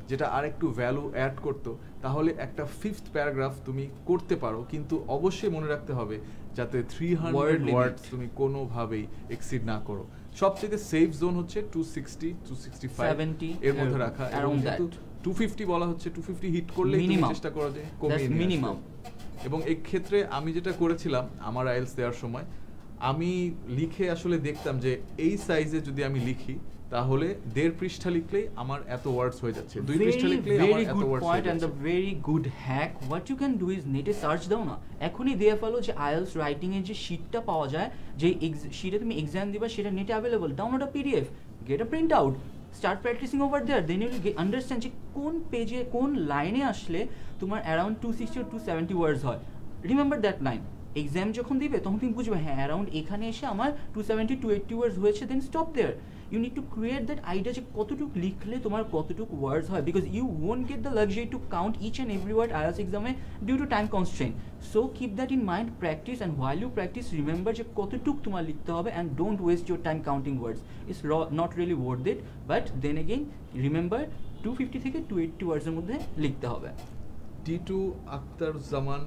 যেটা আরেকটু ভ্যালু অ্যাড করতো, তাহলে একটা 5th প্যারাগ্রাফ তুমি করতে পারো, কিন্তু অবশ্যই মনে রাখতে হবে যাতে 300 ওয়ার্ডস তুমি কোনোভাবেই এক্সিড না করো। সবচেয়ে সেফ জোন হচ্ছে 260, 265 এর মধ্যে রাখা। এবং 250 বলা হচ্ছে, 250 হিট করলে তুমি চেষ্টা করো যে কমিয়ে নিয়ে আসতে। এবং এই ক্ষেত্রে আমি যেটা করেছিলাম আমার আইএলটিএস দেওয়ার সময়, আমি লিখে আসলে দেখতাম যে এই সাইজে যদি আমি লিখি তাহলে 1.5 পৃষ্ঠা লিখলেই আমার এত ওয়ার্ডস হয়ে যাচ্ছে, 2 পৃষ্ঠা লিখলেই আমার এত ওয়ার্ডস হয়ে যাচ্ছে। And the very good hack what you can do is নেটে সার্চ দাও না, এখনই দিয়ে ফেলো যে আইএলটিএস রাইটিং এর যে শীটটা পাওয়া যায়, যে শীটে তুমি এক্সাম দিবা সেটা নেটে available, download a PDF, get a print out, start practicing over there, then you will understand যে কোন পেজে কোন লাইনে আসলে তোমার অ্যারাউন্ড 260 or 270 ওয়ার্ডস হয়। রিমেম্বার দ্যাট লাইন, এক্সাম যখন দিবে তখন তুমি বুঝবে হ্যাঁ অ্যারাউন্ড এখানে এসে আমার 270 to 80 ওয়ার্ডস হয়েছে, then stop there. You need to create that idea যে কতটুকু লিখলে তোমার কতটুকু ওয়ার্ডস হয়, because you won't get the luxury to count each and every word IELTS exam due to time constraint. So keep that in mind, practice, and while you practice remember যে কতটুকু তোমার লিখতে হবে, and don't waste your time counting words. It's not really worth it, but then again remember 250 থেকে 280 ওয়ার্ডস এর মধ্যে লিখতে হবে। টিটু আক্তার জামান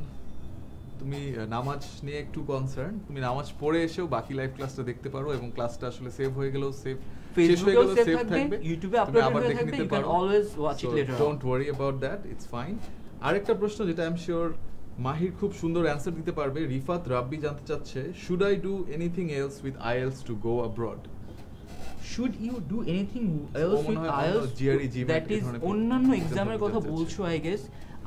তুমি নামাজ নিয়ে একটু কনসার্ন, তুমি নামাজ পড়ে এসেও বাকি লাইভ ক্লাসটা দেখতে পারো এবং ক্লাসটা আসলে সেভ হয়ে গেলেও সেভ ফেসবুকেও সেভ থাকবে, ইউটিউবে আপলোড হয়ে থাকবে, you can always watch it later. Don't worry about that, it's fine. আরেকটা প্রশ্ন যেটা আই এম শিওর মাহির খুব সুন্দর অ্যানসার দিতে পারবে, রিফাত রাব্বি জানতে চাচ্ছে, should I do anything else with IELTS two go abroad? Should you do anything else with IELTS? That is অন্যান্য এক্সামের কথা বলছো, I guess.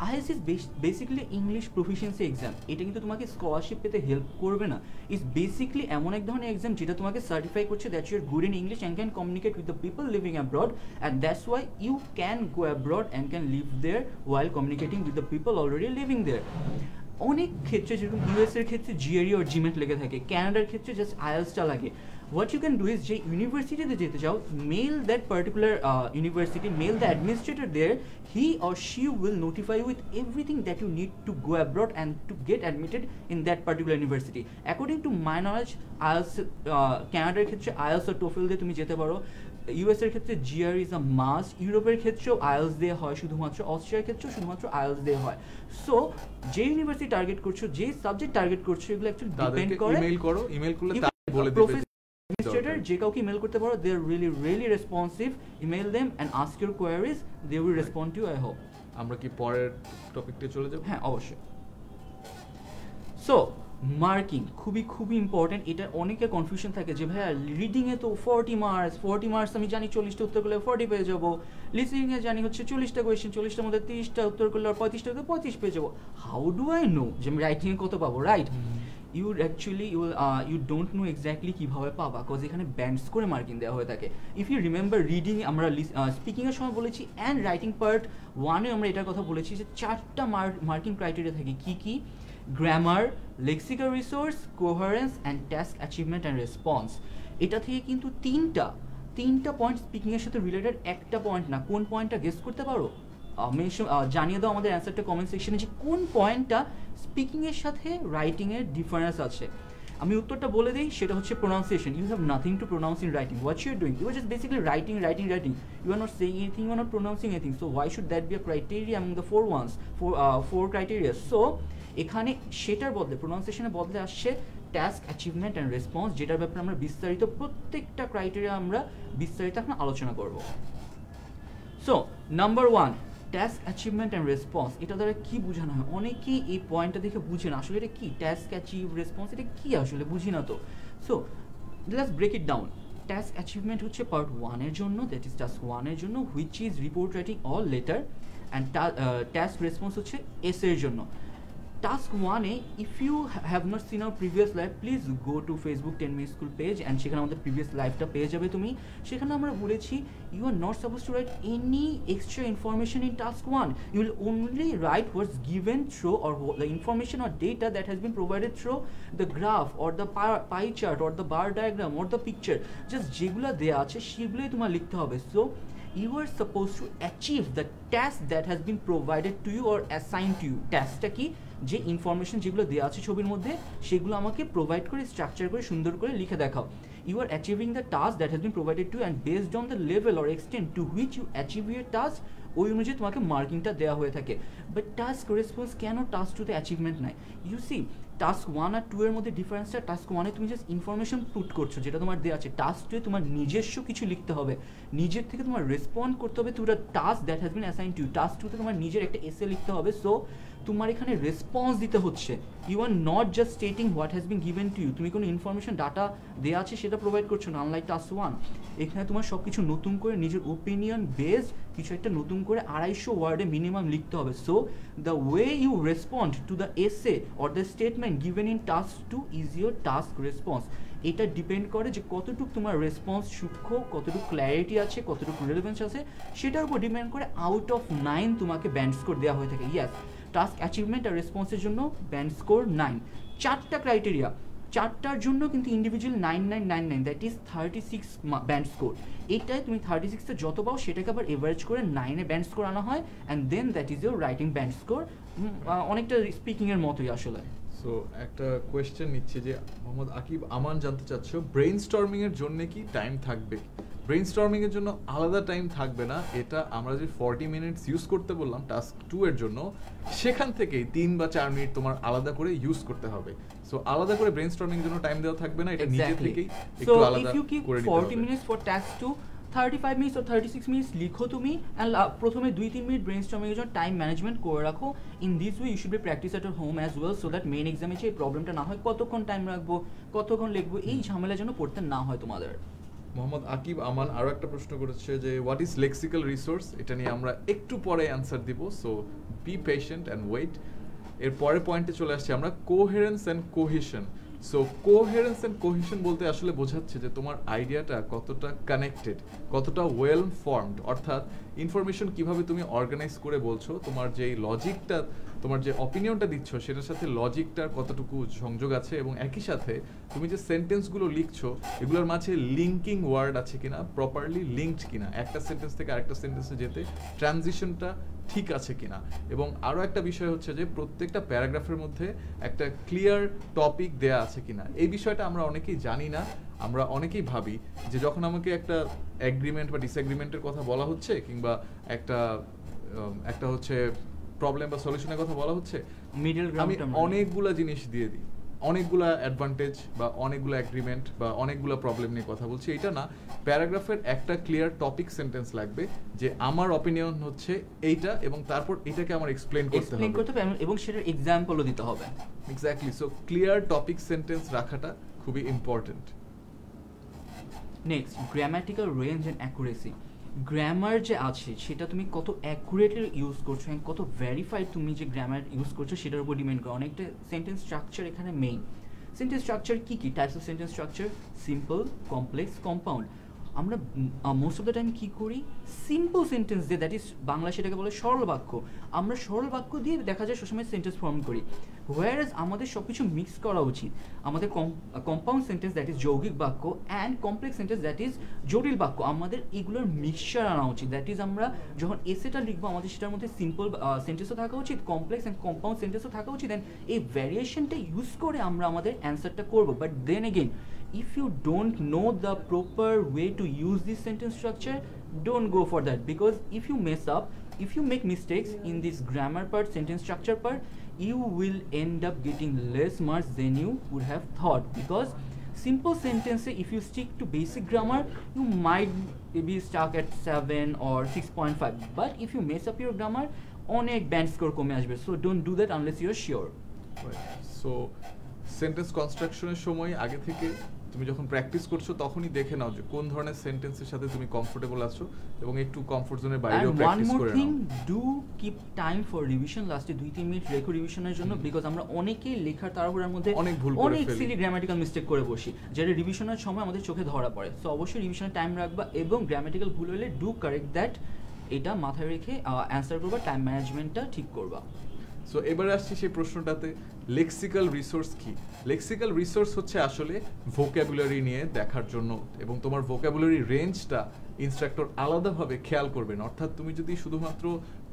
IELTS is basically English proficiency exam. এটা কিন্তু তোমাকে স্কলারশিপ পেতে হেল্প করবে না। ইটস বেসিক্যালি এমন এক ধরনের এক্সাম যেটা তোমাকে সার্টিফাই করছে that you are good in English and can communicate with the people living abroad, and that's why you can go abroad and can live there while communicating with the people already living there. অনেক ক্ষেত্রে যেরকম ইউএস এর ক্ষেত্রে জিআরই আর জিমেট লেগে থাকে, ক্যানাডার ক্ষেত্রে জাস্ট আইএলসটা লাগে। What you can do is যে ইউনিভার্সিটিতে যেতে চাও, mail that particular university, mail the administrator there, he or she will notify with everything that you need to go abroad and to get admitted in that particular university. According to my knowledge IELTS, ক্যানাডার ক্ষেত্রে আইএলস আর টোফেল দিয়ে তুমি যেতে পারো, ইউএস এর ক্ষেত্রে জিআর ইজ আ মাস্ট, ইউরোপের ক্ষেত্রেও আইএলস দেওয়া হয় শুধুমাত্র, অস্ট্রিয়ার ক্ষেত্রেও শুধুমাত্র আইএলস দেওয়া হয়। সো যে ইউনিভার্সিটি টার্গেট করছো, যে সাবজেক্ট টার্গেট করছো, এগুলো অ্যাকচুয়ালি ডিপেন্ড করে। ইমেল করো, ইমেল করলে তারা বলে দিবে। Administrator, যে কাউকে ইমেল করতে পারো, they are really responsive. Email them and ask your queries, they will respond to you, I hope. আমরা কি পরের টপিকতে চলে যাব? হ্যাঁ, অবশ্যই। সো মার্কিং খুবই ইম্পর্টেন্ট। এটা অনেকে কনফিউশন থাকে যে ভাইয়া রিডিং এ তো 40 মার্কস আমি জানি 40টা উত্তর করলে 40 পেয়ে যাবো, লিসনিং এ জানি হচ্ছে 40টা কোয়েশ্চেন, 40টার মধ্যে 30টা উত্তর করলে আর 35টা উত্তর 35 পেয়ে যাবো। হাউ ডু আই নো যে আমি রাইটিং এ কত পাবো, right? you don't know exactly কিভাবে পাবা, কজ এখানে ব্যান্ডস করে মার্কিং দেওয়া হয়ে থাকে। ইফ ইউ রিমেম্বার রিডিং আমরা স্পিকিং এর সময় বলেছি, অ্যান্ড রাইটিং পার্ট 1-এ আমরা এটার কথা বলেছি যে 4টা মার্কিং ক্রাইটেরিয়া থাকে। কি? Grammar, lexical resource, coherence and task achievement and response. এটা থেকে কিন্তু তিনটা পয়েন্ট স্পিকিং এর সাথে রিলেটেড, একটা পয়েন্ট না। কোন পয়েন্টটা গেস করতে পারো? জানিয়ে দাও আমাদের অ্যান্সারটা কমেন্ট সেকশনে যে কোন পয়েন্টটা স্পিকিং এর সাথে রাইটিং এর ডিফারেন্স আছে। আমি উত্তরটা বলে দিই, সেটা হচ্ছে pronunciation. You have nothing to pronounce in writing. What you are doing, you are just basically writing. You are not saying anything, you are not pronouncing anything. So why should that be a criteria among the four criteria? So এখানে সেটার বদলে, প্রোনাউন্সিয়েশনের বদলে আসছে টাস্ক অ্যাচিভমেন্ট অ্যান্ড রেসপন্স, যেটার ব্যাপারে আমরা বিস্তারিত প্রত্যেকটা ক্রাইটেরিয়া আমরা বিস্তারিত এখন আলোচনা করব। So number 1, task achievement and response. এটা দ্বারা কি বোঝানো হয়? অনেকেই এই পয়েন্টটা দেখে বুঝে না আসলে এটা কি, টাস্ক অ্যাচিভ রেসপন্স এটা কি আসলে বুঝি না তো। So let's break it down. Task achievement হচ্ছে পার্ট 1-এর জন্য, দ্যাট ইজ টাস্ক 1-এর জন্য, which is report writing or letter, and task response হচ্ছে এসের জন্য। Task 1-এ, if you have not seen our previous live, please go to Facebook 10 Minute School page, and সেখানে আমাদের প্রিভিয়াস লাইভটা পেয়ে যাবে তুমি। সেখানে আমরা বলেছি you are not supposed to write any extra information in task 1. You will only write what's given through, or the information or data that has been provided through the graph or the pie chart or the bar diagram or the picture. Just যেগুলো দেয়া আছে সেগুলোই তোমার লিখতে হবে। So you are supposed to achieve the task that has been provided to you or assigned to you. Taskটা কি? যে ইনফরমেশন যেগুলো দেওয়া আছে ছবির মধ্যে সেগুলো আমাকে প্রোভাইড করে, স্ট্রাকচার করে, সুন্দর করে লিখে দেখাও। You are achieving the task that has been provided to, and based on the level or extent to which you achieve your task, ওই অনুযায়ী তোমাকে মার্কিংটা দেওয়া হয়ে থাকে। বাট টাস্ক রেসপন্স কেন টাস্ক 2-তে অ্যাচিভমেন্ট নাই? ইউ সি, টাস্ক 1 আর 2 এর মধ্যে ডিফারেন্সটা, টাস্ক 1-এ তুমি জাস্ট ইনফরমেশন পুট করছো যেটা তোমার দেওয়া আছে। টাস্ক 2-এ তোমার নিজস্ব কিছু লিখতে হবে, নিজের থেকে তোমার রেসপন্ড করতে হবে to the task that has been assign to you. Task 2-তে তোমার নিজের একটা এসে লিখতে হবে। সো তোমার এখানে রেসপন্স দিতে হচ্ছে। You are not just stating what has been given to you. তুমি কোনো ইনফরমেশন ডাটা দেওয়া আছে সেটা প্রোভাইড করছো না, আনলাইক টাস্ক 1। এখানে তোমার সব কিছু নতুন করে নিজের ওপিনিয়ন বেসড কিছু একটা নতুন করে 250 ওয়ার্ডে মিনিমাম লিখতে হবে। So the way you respond to the essay or the statement given in task 2 is your task response. এটা ডিপেন্ড করে যে কতটুকু তোমার রেসপন্স সূক্ষ্ম, কতটুকু ক্ল্যারিটি আছে, কতটুকু রিলেভেন্স আছে, সেটার উপর ডিপেন্ড করে আউট অফ 9 তোমাকে ব্যান্ড স্কোর দেওয়া হয়ে থাকে। ইয়াস, টাস্ক অ্যাচিভমেন্ট আর রেসপন্সের জন্য ব্যান্ড স্কোর 9। 4টা ক্রাইটেরিয়া, 4টার জন্য কিন্তু individual 9999, that is 36 band score. এটাই তুমি 36টা যত পাও সেটাকে আবার এভারেজ করে 9-এ ব্যান্ড স্কোর আনা হয়, and then that is your writing band score. অনেকটা স্পিকিংয়ের মতোই আসলে। সো একটা কোয়েশ্চেন নিচ্ছে যে মোহাম্মদ আকিব আমান জানতে চাচ্ছ, ব্রেইন স্টর্মিং এর জন্য কি টাইম থাকবে? ব্রেইনস্টর্মিং এর জন্য আলাদা টাইম থাকবে না, এটা আমরা যে 40 মিনিটস ইউজ করতে বললাম টাস্ক 2 এর জন্য, সেখান থেকেই 3 বা 4 মিনিট তোমার আলাদা করে ইউজ করতে হবে। সো আলাদা করে ব্রেইনস্টর্মিং এর জন্য টাইম দেওয়া থাকবে না, এটা নিজে থেকেই একটু আলাদা করে নিতে হবে। 40 minutes for task 2, 35 minutes or 36 minutes লিখো তুমি, and প্রথমে 2-3 মিনিট ব্রেইনস্টর্মিং এর জন্য টাইম ম্যানেজমেন্ট করে রাখো। In this way you should be practice at home as well, so that main এক্সামে যে প্রবলেমটা না হয়, কতক্ষণ টাইম রাখবো, কতক্ষণ লিখবো, এই ঝামেলা যেন পড়তে না হয় তোমাদের। মোহাম্মদ আকিব আমান আরো একটা প্রশ্ন করেছে যে হোয়াট ইজ লেক্সিক্যাল রিসোর্স, এটা নিয়ে আমরা একটু পরে অ্যান্সার দিব, so be patient and wait. এর পরের পয়েন্টে চলে আসছি আমরা, coherence and cohesion. So coherence and cohesion বলতে আসলে বোঝাচ্ছে যে তোমার আইডিয়াটা কতটা কানেক্টেড, কতটা ওয়েল ফর্মড, অর্থাৎ ইনফরমেশন কিভাবে তুমি অর্গানাইজ করে বলছো, তোমার যে লজিকটা, তোমার যে অপিনিয়নটা দিচ্ছ সেটার সাথে লজিকটার কতটুকু সংযোগ আছে, এবং একই সাথে তুমি যে সেন্টেন্সগুলো লিখছো এগুলোর মাঝে লিঙ্কিং ওয়ার্ড আছে কিনা, প্রপারলি লিঙ্কড কিনা, একটা সেন্টেন্স থেকে আরেকটা সেন্টেন্সে যেতে ট্রানজিশনটা ঠিক আছে কিনা। এবং আরও একটা বিষয় হচ্ছে যে প্রত্যেকটা প্যারাগ্রাফের মধ্যে একটা ক্লিয়ার টপিক দেয়া আছে কিনা। এই বিষয়টা আমরা অনেকেই জানি না, আমরা অনেকেই ভাবি যে যখন আমাকে একটা এগ্রিমেন্ট বা ডিসএগ্রিমেন্টের কথা বলা হচ্ছে, কিংবা একটা হচ্ছে প্রবলেম বা সলিউশনের কথা বলা হচ্ছে, আমি অনেকগুলা জিনিস দিয়ে দিই, অনেকগুলা অ্যাডভান্টেজ বা অনেকগুলো এগ্রিমেন্ট বা অনেকগুলো প্রবলেম নিয়ে কথা বলছি। এটা না, প্যারাগ্রাফের একটা ক্লিয়ার টপিক সেন্টেন্স লাগবে যে আমার অপিনিয়ন হচ্ছে এইটা, এবং তারপর এটাকে আমার এক্সপ্লেইন করতে হবে এবং সেটার এক্সাম্পলও দিতে হবে। Exactly, so clear topic sentence রাখাটা খুবই important. Next, grammatical range and accuracy. Grammar যে আছে সেটা তুমি কত অ্যাকুরেটলি ইউজ করছো, অ্যান্ড কত ভেরিফাইড তুমি যে গ্রামার ইউজ করছো সেটার উপর ডিপেন্ড করে। অনেকটা সেন্টেন্স স্ট্রাকচার এখানে মেইন। সেন্টেন্স স্ট্রাকচার কী কী types of sentence structure? Simple, complex, compound. আমরা মোস্ট অফ দ্য টাইম কী করি, সিম্পল সেন্টেন্স দিয়ে, দ্যাট ইজ বাংলা সেটাকে বলে সরল বাক্য, আমরা সরল বাক্য দিয়ে দেখা যায় সবসময় সেন্টেন্স ফর্ম করি। হোয়ারএজ আমাদের সব কিছু মিক্স করা উচিত। আমাদের কম্পাউন্ড সেন্টেন্স দ্যাট ইজ যৌগিক বাক্য, and complex sentence that is জটিল বাক্য, আমাদের এগুলোর মিক্সচার আনা উচিত। দ্যাট ইজ আমরা যখন এসেটা লিখবো আমাদের সেটার মধ্যে সিম্পল সেন্টেন্সও থাকা উচিত, কমপ্লেক্স অ্যান্ড কম্পাউন্ড সেন্টেন্সও থাকা উচিত, অ্যান্ড এই ভ্যারিয়েশনটা ইউজ করে আমরা আমাদের অ্যান্সারটা করবো। But then again, if you don't know the proper way to use this sentence structure, don't go for that, because if you mess up, if you make mistakes in this grammar part, sentence structure part, you will end up getting less marks than you would have thought. Because simple sentence, if you stick to basic grammar, you might be stuck at 7 or 6.5, but if you mess up your grammar, অনেক ব্যান্ড স্কোর কমে আসবে। So don't do that unless you are sure. So sentence কনস্ট্রাকশনের সময় আগে থেকে তুমি যখন প্র্যাকটিস করছো তখনই দেখে নাও যে কোন ধরনের সেন্টেন্সের সাথে তুমি কমফোর্টেবল আছো, এবং একটু কমফোর্ট জোনের বাইরেও প্র্যাকটিস করে নাও। Do keep time for revision, লাস্টে 2-3 মিনিট রেখো রিভিশনের জন্য, বিকজ আমরা অনেকেই লেখার তাড়াহুড়ার মধ্যে অনেক সিলি গ্রামাটিক্যাল মিস্টেক করে বসি, যেটা রিভিশনের সময় আমাদের চোখে ধরা পড়ে। সো অবশ্যই রিভিশনের টাইম রাখবা, এবং গ্রামাটিক্যাল ভুল হলে ডু কারেক্ট দ্যাট, এটা মাথায় রেখে অ্যান্সার করবা, টাইম ম্যানেজমেন্টটা ঠিক করবা। সো এবারে আসছি সেই প্রশ্নটাতে, লেক্সিক্যাল রিসোর্স কি? লেক্সিক্যাল রিসোর্স হচ্ছে আসলে ভোক্যাবুলারি নিয়ে দেখার জন্য, এবং তোমার ভোক্যাবুলারি রেঞ্জটা ইনস্ট্রাক্টর আলাদাভাবে খেয়াল করবেন। অর্থাৎ তুমি যদি শুধুমাত্র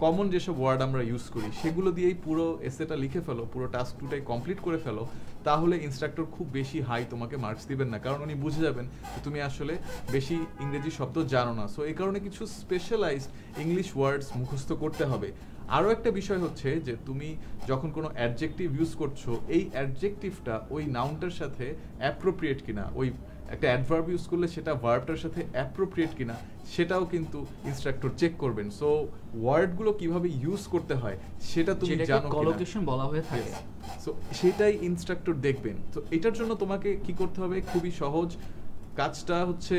কমন যেসব ওয়ার্ড আমরা ইউজ করি সেগুলো দিয়েই পুরো এসেটা লিখে ফেলো, পুরো টাস্ক 2টাই কমপ্লিট করে ফেলো, তাহলে ইনস্ট্রাক্টর খুব বেশি হাই তোমাকে মার্কস দিবেন না, কারণ উনি বুঝে যাবেন যে তুমি আসলে বেশি ইংরেজি শব্দ জানো না। সো এই কারণে কিছু স্পেশালাইজড ইংলিশ ওয়ার্ডস মুখস্থ করতে হবে। আরও একটা বিষয় হচ্ছে যে তুমি যখন কোনো অ্যাডজেক্টিভ ইউজ করছো, এই অ্যাডজেক্টিভটা ওই নাউনটার সাথে অ্যাপ্রোপ্রিয়েট কিনা, ওই একটা অ্যাডভার্ব ইউজ করলে সেটা ভার্বটার সাথে অ্যাপ্রোপ্রিয়েট কিনা সেটাও কিন্তু ইনস্ট্রাক্টর চেক করবেন। সো ওয়ার্ডগুলো কিভাবে ইউজ করতে হয় সেটা তুমি জানো কিনা, কলোকেশন বলা হয়ে থাকে, সো সেটাই ইনস্ট্রাক্টর দেখবেন। তো এটার জন্য তোমাকে কি করতে হবে, খুবই সহজ কাজটা হচ্ছে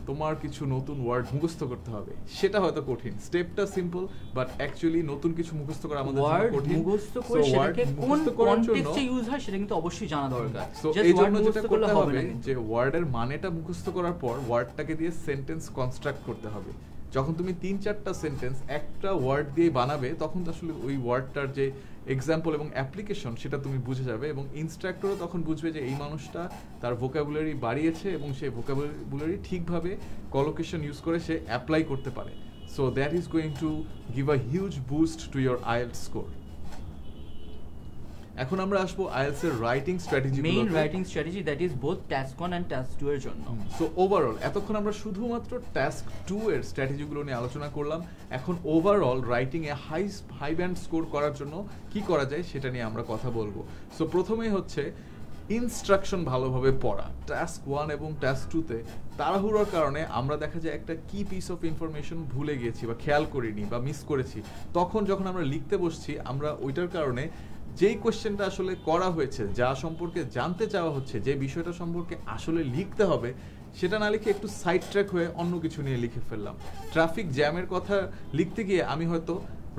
তোমার কিছু নতুন ওয়ার্ড মুখস্থ করতে হবে। সেটা হয়তো কঠিন, স্টেপটা সিম্পল, বাট অ্যাকচুয়ালি নতুন কিছু মুখস্থ করা আমাদের জন্য কঠিন। মুখস্থ করে সেটাকে কোন কনটেক্সটে ইউজ হয় সেটা কিন্তু অবশ্যই জানা দরকার। সো এই জন্য যেটা করতে হবে যে ওয়ার্ডের মানেটা মুখস্থ করার পর ওয়ার্ডটাকে দিয়ে সেন্টেন্স কনস্ট্রাক্ট করতে হবে। যখন তুমি 3-4টা সেন্টেন্স একটা ওয়ার্ড দিয়ে বানাবে তখন আসলে ওই ওয়ার্ডটার যে এক্সাম্পল এবং অ্যাপ্লিকেশন সেটা তুমি বুঝে যাবে, এবং ইনস্ট্রাক্টরও তখন বুঝবে যে এই মানুষটা তার ভোকাবুলারি বাড়িয়েছে এবং সেই ভোকাবুলারি ঠিকভাবে কলোকেশন ইউজ করে সে অ্যাপ্লাই করতে পারে। So that is going to give a huge boost to your IELTS score. এখন আমরা আসবো আইএলটিএস এর writing strategy, main writing strategy that is both task 1 and task 2 এর জন্য। সো ওভারঅল এতক্ষণ আমরা শুধুমাত্র টাস্ক 2 এর স্ট্র্যাটেজিগুলো নিয়ে আলোচনা করলাম। এখন ওভারঅল রাইটিং এ হাই ব্যান্ড স্কোর করার জন্য কি করা যায় সেটা নিয়ে আমরা কথা বলবো। সো প্রথমেই হচ্ছে ইনস্ট্রাকশন ভালোভাবে পড়া। টাস্ক 1 এবং টাস্ক 2 তে তাড়াহুড়োর কারণে আমরা দেখা যায় একটা কি পিস অফ ইনফরমেশন ভুলে গিয়েছি বা খেয়াল করিনি বা মিস করেছি, তখন যখন আমরা লিখতে বসছি আমরা ওইটার কারণে যেই কোশ্চেনটা আসলে করা হয়েছে, যা সম্পর্কে জানতে চাওয়া হচ্ছে, যে বিষয়টা সম্পর্কে আসলে লিখতে হবে, সেটা না লিখে একটু সাইড ট্র্যাক হয়ে অন্য কিছু নিয়ে লিখে ফেললাম। ট্রাফিক জ্যামের কথা লিখতে গিয়ে আমি হয়তো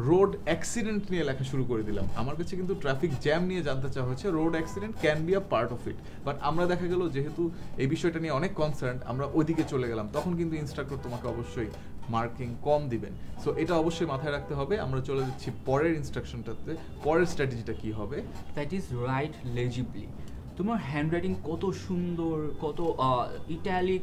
রোড অ্যাক্সিডেন্ট নিয়ে লেখা শুরু করে দিলাম। আমার কাছে কিন্তু ট্রাফিক জ্যাম নিয়ে জানতে চাওয়া হচ্ছে, road accident can be a part of it, but আমরা দেখা গেল যেহেতু এই বিষয়টা নিয়ে অনেক কনসার্ন আমরা ওইদিকে চলে গেলাম, তখন কিন্তু ইনস্ট্রাক্টর তোমাকে অবশ্যই মার্কিং কম দিবেন। সো এটা অবশ্যই মাথায় রাখতে হবে। আমরা চলে যাচ্ছি পরের ইনস্ট্রাকশনটাতে। পরের স্ট্র্যাটেজিটা কি হবে? That is write legibly. তোমার হ্যান্ডরাইটিং কত সুন্দর, কত ইটালিক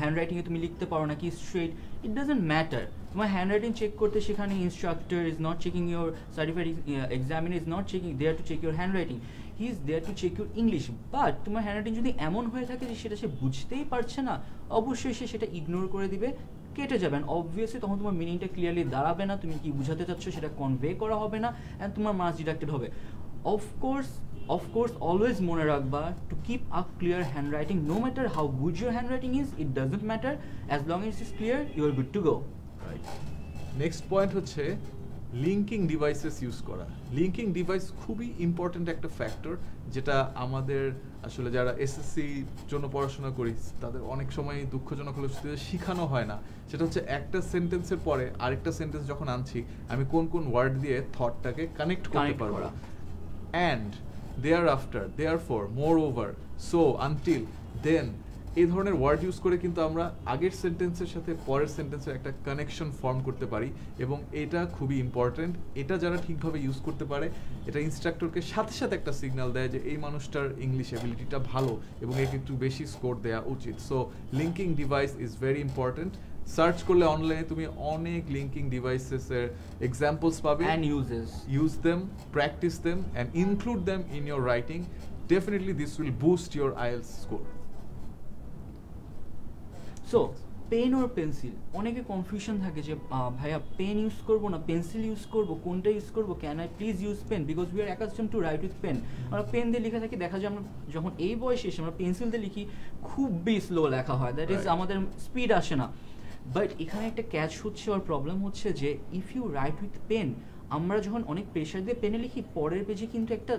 হ্যান্ডরাইটিংয়ে তুমি লিখতে পারো নাকি স্ট্রেট, ইট ডাজন্ট ম্যাটার। তোমার হ্যান্ডরাইটিং চেক করতে সেখানে instructor is not checking your certified examiner is not checking there to check your handwriting, he is there to check your English. But তোমার হ্যান্ডরাইটিং যদি এমন হয়ে থাকে যে সেটা সে বুঝতেই পারছে না, অবশ্যই সে সেটা ইগনোর করে দিবে, কেটে যাবেন। অবভিয়াসলি তখন তোমার মিনিংটা ক্লিয়ারলি দাঁড়াবে না, তুমি কি বুঝাতে চাচ্ছ সেটা কনভে করা হবে না, অ্যান্ড তোমার মার্কস ডিডাক্টেড হবে। অফকোর্স অলওয়েজ মনে রাখবা to keep a clear handwriting, no matter how good your handwriting is, it doesn't matter, as long as is clear you are good to go. Next point হচ্ছে লিঙ্কিং ডিভাইসেস ইউজ করা। লিঙ্কিং ডিভাইস খুবই ইম্পর্ট্যান্ট একটা ফ্যাক্টর, যেটা আমাদের আসলে যারা এসএসসি জন্য পড়াশোনা করি তাদের অনেক সময় দুঃখজনক হলে শেখানো হয় না। সেটা হচ্ছে একটা সেন্টেন্সের পরে আরেকটা সেন্টেন্স যখন আনছি আমি কোন কোন ওয়ার্ড দিয়ে থটটাকে কানেক্ট করতে পারবো। And, thereafter, therefore, moreover, so, until, then, এই ধরনের ওয়ার্ড ইউজ করে কিন্তু আমরা আগের সেন্টেন্সের সাথে পরের সেন্টেন্সের একটা কানেকশন ফর্ম করতে পারি, এবং এটা খুবই ইম্পর্টেন্ট। এটা যারা ঠিকভাবে ইউজ করতে পারে, এটা ইনস্ট্রাক্টরকে সাথে সাথে একটা সিগন্যাল দেয় যে এই মানুষটার ইংলিশ অ্যাবিলিটিটা ভালো এবং একে একটু বেশি স্কোর দেওয়া উচিত। So linking device is very important. Search করলে অনলাইনে তুমি অনেক লিঙ্কিং ডিভাইসেসের এক্সাম্পলস পাবে, and use them, practice them and include them in your writing. Definitely this will boost your IELTS score. So pen or pencil, অনেকে কনফিউশন থাকে যে ভাইয়া পেন ইউজ করবো না পেন্সিল ইউজ করবো, কোনটা ইউজ করবো, can I please use pen, because we are accustom to write with pen. আমরা পেন দিয়ে লিখে থাকি, দেখা যায় আমরা যখন এই বয়সে এসে আমরা পেন্সিল দিয়ে লিখি খুবই স্লো লেখা হয়, দ্যাট ইজ আমাদের স্পিড আসে না। বাট এখানে একটা ক্যাচ হচ্ছে, ওর প্রবলেম হচ্ছে যে if you write with pen, আমরা যখন অনেক প্রেশার দিয়ে পেনে লিখি পরের পেজে কিন্তু একটা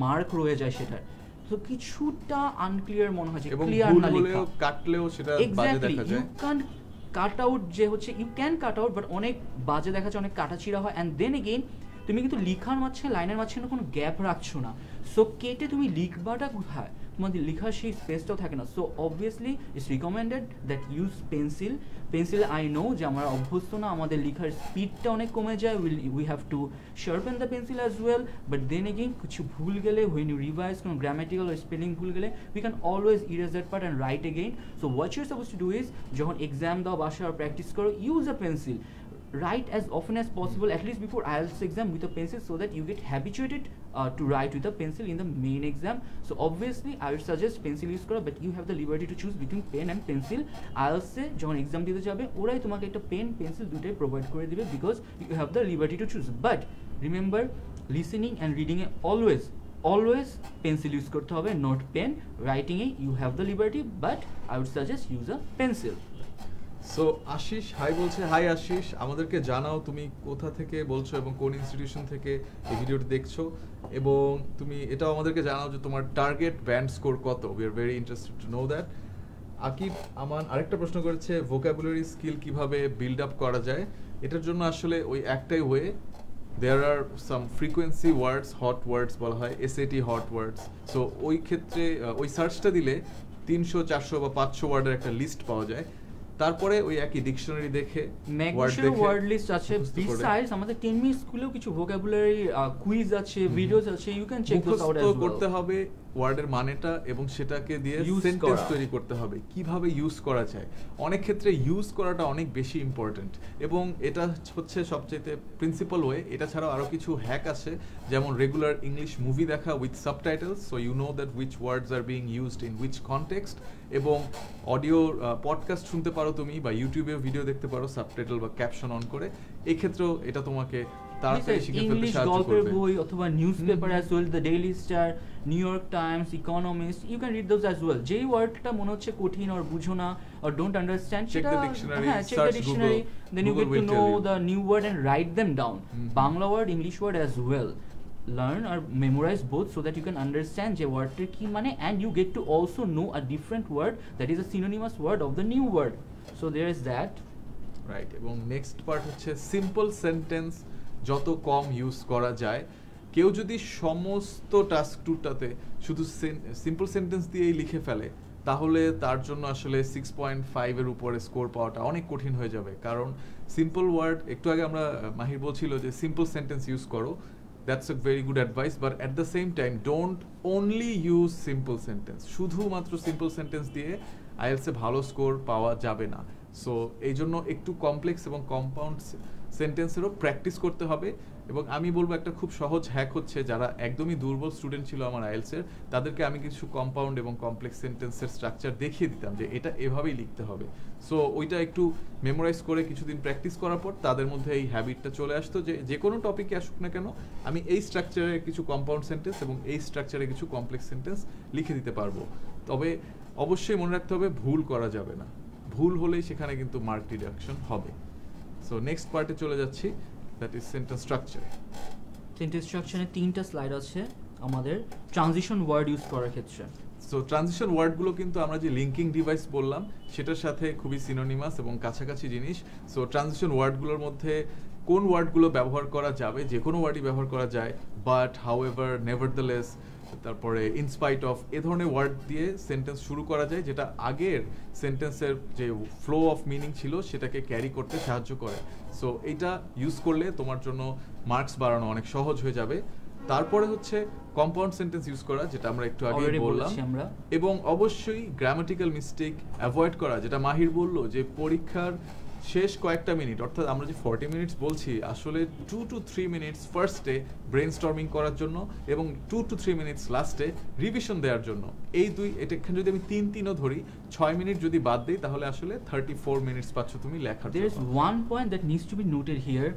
মার্ক রয়ে যায় সেটার, তো কিছুটা আনক্লিয়ার মনে হয়, যে ক্লিয়ার না লেখা, কাটলেও সেটা বাজে দেখা যায়। ইউ ক্যান কাট আউট, যে হচ্ছে you can cut out, but অনেক বাজে দেখা যায়, অনেক কাটাছিড়া হয়। অ্যান্ড দেন এগেইন তুমি কিন্তু লিখার মাঝখানে, লাইনের মাঝখানে কোনো গ্যাপ রাখছো না, সো কেটে তুমি লিখবাটা কোথায়, তোমাদের লেখার সেই স্পেসটাও থাকে না। So obviously it's recommended that use pencil. Pencil I know যে আমরা অভ্যস্ত না, আমাদের লেখার স্পিডটা অনেক কমে যায়, we have to sharpen the pencil as well, but then again কিছু ভুল গেলে, হুইন ইউ রিভাইজ কোনো গ্রামাটিক্যাল ও স্পেলিং ভুল গেলে, we can always erase that part and write again. So what you are suppose to do is, যখন এক্সাম দাও বাসায় আর প্র্যাকটিস করো, use a pencil, write as often as possible, at least before IELTS exam, with a pencil, so that you get habituated to write with a pencil in the main exam. So obviously I would suggest pencil use kora, but you have the liberty to choose between pen and pencil. IELTS e jokhon exam dite jabe orai tomake ekta pen pencil dutai provide kore dibe, because you have the liberty to choose. But remember, listening and reading e always pencil use korte hobe, not pen. Writing e you have the liberty, but I would suggest use a pencil. সো আশিস হাই বলছে, হাই আশিস, আমাদেরকে জানাও তুমি কোথা থেকে বলছো এবং কোন ইনস্টিটিউশন থেকে এই ভিডিওটি দেখছো, এবং তুমি এটাও আমাদেরকে জানাও যে তোমার টার্গেট ব্যান্ড স্কোর কত। We are very interested to know that. Aqib Aman আরেকটা প্রশ্ন করেছে, ভোকাবুলারি স্কিল কিভাবে বিল্ড আপ করা যায়। এটার জন্য আসলে ওই একটাই way, there are some frequency words, hot words বলা হয়, এসএটি হট ওয়ার্ডস। সো ওই ক্ষেত্রে ওই সার্চটা দিলে 300, 400 বা 500 ওয়ার্ডের একটা লিস্ট পাওয়া যায়। তারপরে ওই একই ডিকশনারি দেখে ওয়ার্ড লিস্ট আছে। বিসাইডস আমাদের 10 মিনিট স্কুলেও কিছু ভোকাবুলারি কুইজ আছে, ভিডিওস আছে, you can check those out as well. করতে হবে ওয়ার্ডের মানেটা এবং সেটাকে দিয়ে Use সেন্টেন্স করা। তৈরি করতে হবে, কিভাবে ইউজ করা যায়। অনেক ক্ষেত্রে ইউজ করাটা অনেক বেশি ইম্পর্টেন্ট এবং এটা হচ্ছে সবচেয়ে প্রিন্সিপাল ওয়ে। এটা ছাড়াও আরও কিছু হ্যাক আছে, যেমন রেগুলার ইংলিশ মুভি দেখা with subtitles, so you know that which words are being used in which context, এবং অডিও পডকাস্ট শুনতে পারো তুমি, বা ইউটিউবে ভিডিও দেখতে পারো সাবটাইটেল বা ক্যাপশন অন করে। এই ক্ষেত্রেও এটা তোমাকে তাড়াতাড়ি শিখে ফেলতে ইংলিশ সাহায্য গল্পের করবে। বই অথবা newspaper as well, the Daily Star, New York Times, Economist, you can read those as well. যেই ওয়ার্ডটা মনে হচ্ছে কঠিন আর বুঝো না or don't understand, Check সেটা the dictionary, হ্যাঁ, check the search dictionary, Google. then you Google get to will know tell you. the new word and write them down. Bangla word, English word as well. Learn or memorize both so that you can understand যে ওয়ার্ডটার কি মানে, and you get to also know a different word that is a synonymous word of the new word. So there is that. Right. এবং নেক্সট পার্ট হচ্ছে সিম্পল সেন্টেন্স যত কম ইউজ করা যায়। কেউ যদি সমস্ত টাস্ক টুটাতে শুধু সিম্পল সেন্টেন্স দিয়েই লিখে ফেলে, তাহলে তার জন্য আসলে 6.5 এর উপরে স্কোর পাওয়াটা অনেক কঠিন হয়ে যাবে। কারণ সিম্পল ওয়ার্ড, একটু আগে আমরা মাহির বলছিল যে সিম্পল সেন্টেন্স ইউজ করো, that's a very good advice, but at the same time don't only use simple sentence. শুধুমাত্র সিম্পল সেন্টেন্স দিয়ে আইএলসে ভালো স্কোর পাওয়া যাবে না। সো এই জন্য একটু কমপ্লেক্স এবং কম্পাউন্ড সেন্টেন্সেরও প্র্যাকটিস করতে হবে। এবং আমি বলবো একটা খুব সহজ হ্যাক হচ্ছে, যারা একদমই দুর্বল স্টুডেন্ট ছিল আমার আইএলসের, তাদেরকে আমি কিছু কম্পাউন্ড এবং কমপ্লেক্স সেন্টেন্সের স্ট্রাকচার দেখিয়ে দিতাম যে এটা এভাবেই লিখতে হবে। সো ওইটা একটু মেমোরাইজ করে কিছুদিন প্র্যাকটিস করার পর তাদের মধ্যে এই হ্যাবিটটা চলে আসতো যে যে কোনো টপিকে আসুক না কেন, আমি এই স্ট্রাকচারে কিছু কম্পাউন্ড সেন্টেন্স এবং এই স্ট্রাকচারে কিছু কমপ্লেক্স সেন্টেন্স লিখে দিতে পারবো। তবে অবশ্যই মনে রাখতে হবে ভুল করা যাবে না, ভুল হলেই সেখানে কিন্তু মার্ক ডিডাকশন হবে। সো নেক্সট পার্টে চলে যাচ্ছি, that is sentence structure. Sentence স্ট্রাকচারে 3টা স্লাইড আছে আমাদের ট্রানজিশন ওয়ার্ড ইউজ করার ক্ষেত্রে। সো ট্রানজিশন ওয়ার্ডগুলো কিন্তু আমরা যে লিঙ্কিং ডিভাইস বললাম সেটার সাথে খুবই সিনোনিমাস এবং কাছাকাছি জিনিস। সো ট্রানজিশন ওয়ার্ডগুলোর মধ্যে কোন ওয়ার্ডগুলো ব্যবহার করা যাবে, যে কোনো ওয়ার্ডই ব্যবহার করা যায়, বাট, হাউএভার, নেভারদ্যালেস, তারপরে ইনস্পাইট অফ, এ ধরনের ওয়ার্ড দিয়ে সেন্টেন্স শুরু করা যায়, যেটা আগের সেন্টেন্সের যে ফ্লো অফ মিনিং ছিল সেটাকে ক্যারি করতে সাহায্য করে। সো এইটা ইউজ করলে তোমার জন্য মার্কস বাড়ানো অনেক সহজ হয়ে যাবে। তারপরে হচ্ছে কম্পাউন্ড সেন্টেন্স ইউজ করা, যেটা আমরা একটু আগে বললাম, এবং অবশ্যই গ্রামাটিক্যাল মিস্টেক অ্যাভয়েড করা, যেটা মাহির বললো যে পরীক্ষার শেষ কয়েকটা মিনিট, অর্থাৎ আমরা যে 40 মিনিটস বলছি, আসলে 2 to 3 মিনিটস ফার্স্টে ব্রেন স্টর্মিং করার জন্য এবং 2 to 3 মিনিটস লাস্টে রিভিশন দেওয়ার জন্য। এই দুই, এটা এখানে যদি আমি 3-3ও ধরি, 6 মিনিট যদি বাদ দিই, তাহলে আসলে 34 মিনিটস পাচ্ছ তুমি লেখার জন্য। There is one point that needs to be noted here.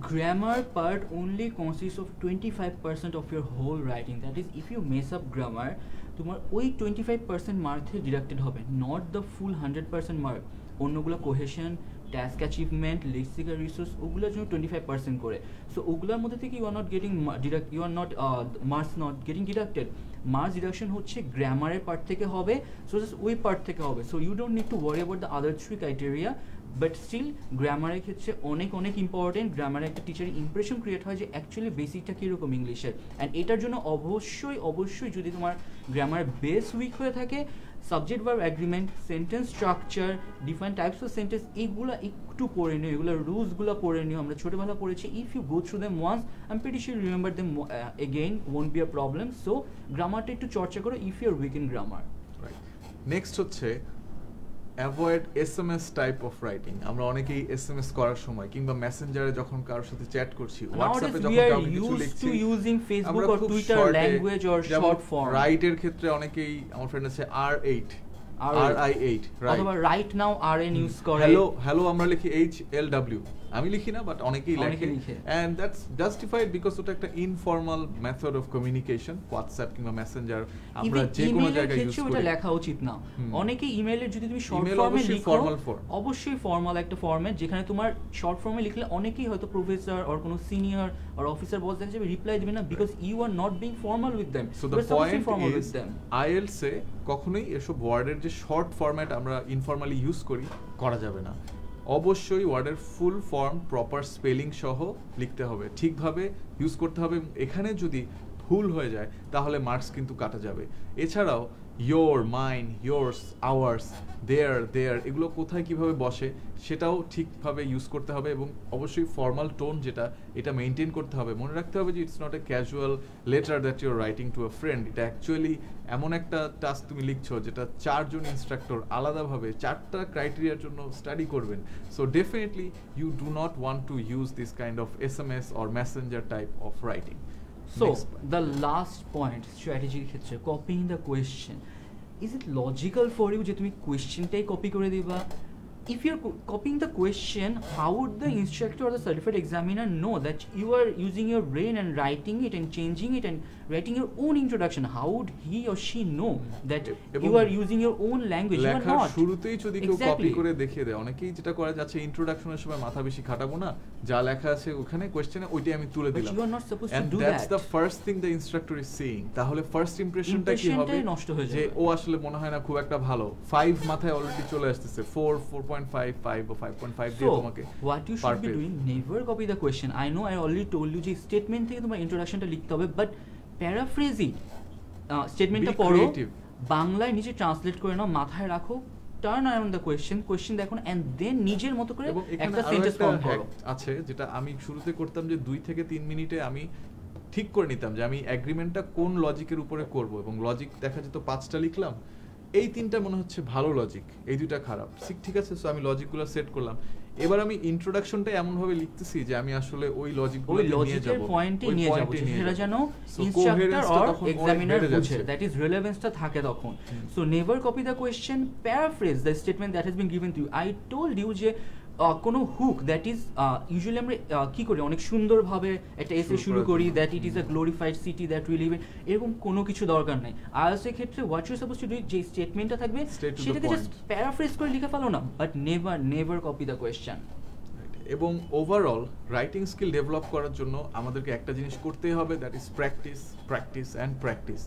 Grammar part only consists of 25% of your whole writing. That is, if you mess up grammar, তোমার ওই 25% মার্ক থেকে ডিডাক্টেড হবে, নট দ্য ফুল 100% মার্ক। অন্যগুলো cohesion, task achievement, lexical resource, ওগুলোর জন্য 25% করে। সো ওগুলোর মধ্যে থেকে you are not getting you are not marks not getting deducted. Marks deduction হচ্ছে গ্রামারের পার্ট থেকে হবে, সো জাস্ট ওই পার্ট থেকে হবে। So you don't need to worry about the other 3 criteria, but still গ্রামারের ক্ষেত্রে অনেক অনেক ইম্পর্টেন্ট। গ্রামারে একটা টিচারের ইমপ্রেশন ক্রিয়েট হয় যে অ্যাকচুয়ালি বেসিকটা কীরকম ইংলিশের, অ্যান্ড এটার জন্য অবশ্যই যদি তোমার গ্রামার বেস উইক হয়ে থাকে, subject verb agreement, sentence structure, different types of sentence, এইগুলো একটু পড়ে নিও, এগুলো রুলসগুলো পড়ে নিও। আমরা ছোটোবেলা পড়েছি, if you go through them once, I am pretty sure remember them again, won't be a problem. So গ্রামারটা একটু চর্চা করো if you are weak in grammar. Next হচ্ছে avoid SMS type of writing. আমরা অনেকেই এসএমএস করার সময় কিংবা মেসেঞ্জারে যখন কারোর সাথে চ্যাট করছি, হোয়াটসঅ্যাপে যখন কাউকে কিছু লিখছি, using Facebook or Twitter language or short form. রাইটের ক্ষেত্রে অনেকেই, আমার ফ্রেন্ড আছে R8, RI8, অথবা রাইট নাও RN ইউজ করে। হ্যালো আমরা লিখি HLW, আমি লিখি না, বাট অনেকেই লেখে, এন্ড দ্যাটস জাস্টিফাইড বিকজ ওটা একটা informal method of communication. WhatsApp কিংবা মেসেঞ্জার আমরা যে কোনো জায়গায় ইউজ করি, ওটা লেখা উচিত না। অনেকে ইমেইলের যদি তুমি শর্ট ফর্মে লিখো, অবশ্যই ফর্মাল একটা ফরম্যাট, যেখানে তোমার শর্ট ফর্মে লিখলে অনেকেই হয়তো প্রফেসর অর কোনো সিনিয়র অর অফিসার বস দেখা যাবে, রিপ্লাই দিবে না, because you are not being formal with them. So the point is IELTS এ কখনোই এসব ওয়ার্ডের যে শর্ট ফরম্যাট আমরা ইনফর্মালি ইউজ করি, করা যাবে না। অবশ্যই ওয়ার্ডের ফুল ফর্ম প্রপার স্পেলিং সহ লিখতে হবে, ঠিকভাবে ইউজ করতে হবে। এখানে যদি ভুল হয়ে যায় তাহলে মার্কস কিন্তু কাটা যাবে। এছাড়াও your, mine, yours, ours, their এগুলো কোথায় কিভাবে বসে সেটাও ঠিকভাবে ইউজ করতে হবে, এবং অবশ্যই ফর্মাল টোন যেটা এটা মেনটেন করতে হবে। মনে রাখতে হবে যে it's not a casual letter that you are writing to a friend, এটা অ্যাকচুয়ালি এমন একটা টাস্ক তুমি লিখছো যেটা 4 জন ইনস্ট্রাক্টর আলাদাভাবে 4টা ক্রাইটেরিয়ার জন্য স্টাডি করবেন। So definitely you do not want to use this kind of SMS or messenger type of writing. So the last point strategy ক্ষেত্রে copying the question, is it logical for you যে তুমি কোয়েশ্চেনটাই কপি করে দিবা? If you're copying the question, how would the instructor or the certified examiner know that you are using your brain and writing it and changing it and writing your own introduction? How would he or she know that you are using your own language? You are লেখার not. শুরুতেই যদি কেউ কপি করে দেখিয়ে দেয়, অনেকেই যেটা করে যাচ্ছে ইন্ট্রোডাকশনের সময় মাথা বেশি খাটাবো না, যা লেখা আছে ওখানে কোশ্চেনে ওইটাই আমি তুলে দিলাম, But you are not supposed to and do that's that. the first thing the instructor is seeing. তাহলে ফার্স্ট ইমপ্রেশনটা কি হবে নষ্ট হয়ে যে যাবে। ও আসলে মনে হয় না খুব একটা ভালো, 5 মাথায় অলরেডি চলে আসতেছে, 4, 4.5, 5 বা 5.5 দিয়ে So তোমাকে what you should be perfect. doing, never copy the question. I know I already told you যে স্টেটমেন্ট থেকে তোমার ইন্ট্রোডাকশনটা লিখতে হবে, বাট প্যারাফ্রেজ ইট, স্টেটমেন্টটা Be পড়ো, creative. বাংলায় নিচে ট্রান্সলেট করে নাও, মাথায় রাখো, টার্ন অ্যারাউন্ড দ্য কোয়েশ্চেন দেখো, এন্ড দেন নিজের মতো করে এবং এখানে একটা আরো সেন্টেন্স একটা ফর্ম hack করো। আছে যেটা আমি শুরুতে করতাম, যে 2 থেকে 3 মিনিটে আমি ঠিক করে নিতাম যে আমি এগ্রিমেন্টটা কোন লজিকের উপরে করব, এবং লজিক দেখা যেত 5টা লিখলাম, এই 3টা মনে হচ্ছে ভালো লজিক, এই 2টা খারাপ, ঠিক আছে, সো আমি লজিকগুলো সেট করলাম। এবার আমি ইন্ট্রোডাকশনটা এমন ভাবে লিখতেছি যে আমি আসলে ওই লজিকগুলো ওই নিয়ে লজিকের যাব, পয়েন্টে নিয়ে যাব, সেটা যেন So ইনস্ট্রাক্টর coherence-টা অর তখন অনেক এক্সামিনার বেড়ে বুঝে, যাচ্ছে। দ্যাট ইজ রিলেভেন্সটা থাকে তখন। So never copy the question, paraphrase the statement that has been given to you. I told you যে কোনো হুক দ্যাট ইজ ইউজুয়ালি আমরা কি করি, অনেক সুন্দরভাবে একটা এসে শুরু করি, that it is a glorified city that we live in, এরকম কোনো কিছু দরকার নাই। আইএলটিএস এর ক্ষেত্রে what you suppose to do, যে স্টেটমেন্টটা থাকবে সেটাকে জাস্ট প্যারাফ্রেজ করে লিখে ফেলো না, but never copy the question. এবং ওভারঅল রাইটিং স্কিল ডেভেলপ করার জন্য আমাদেরকে একটা জিনিস করতেই হবে, that is practice, practice and practice.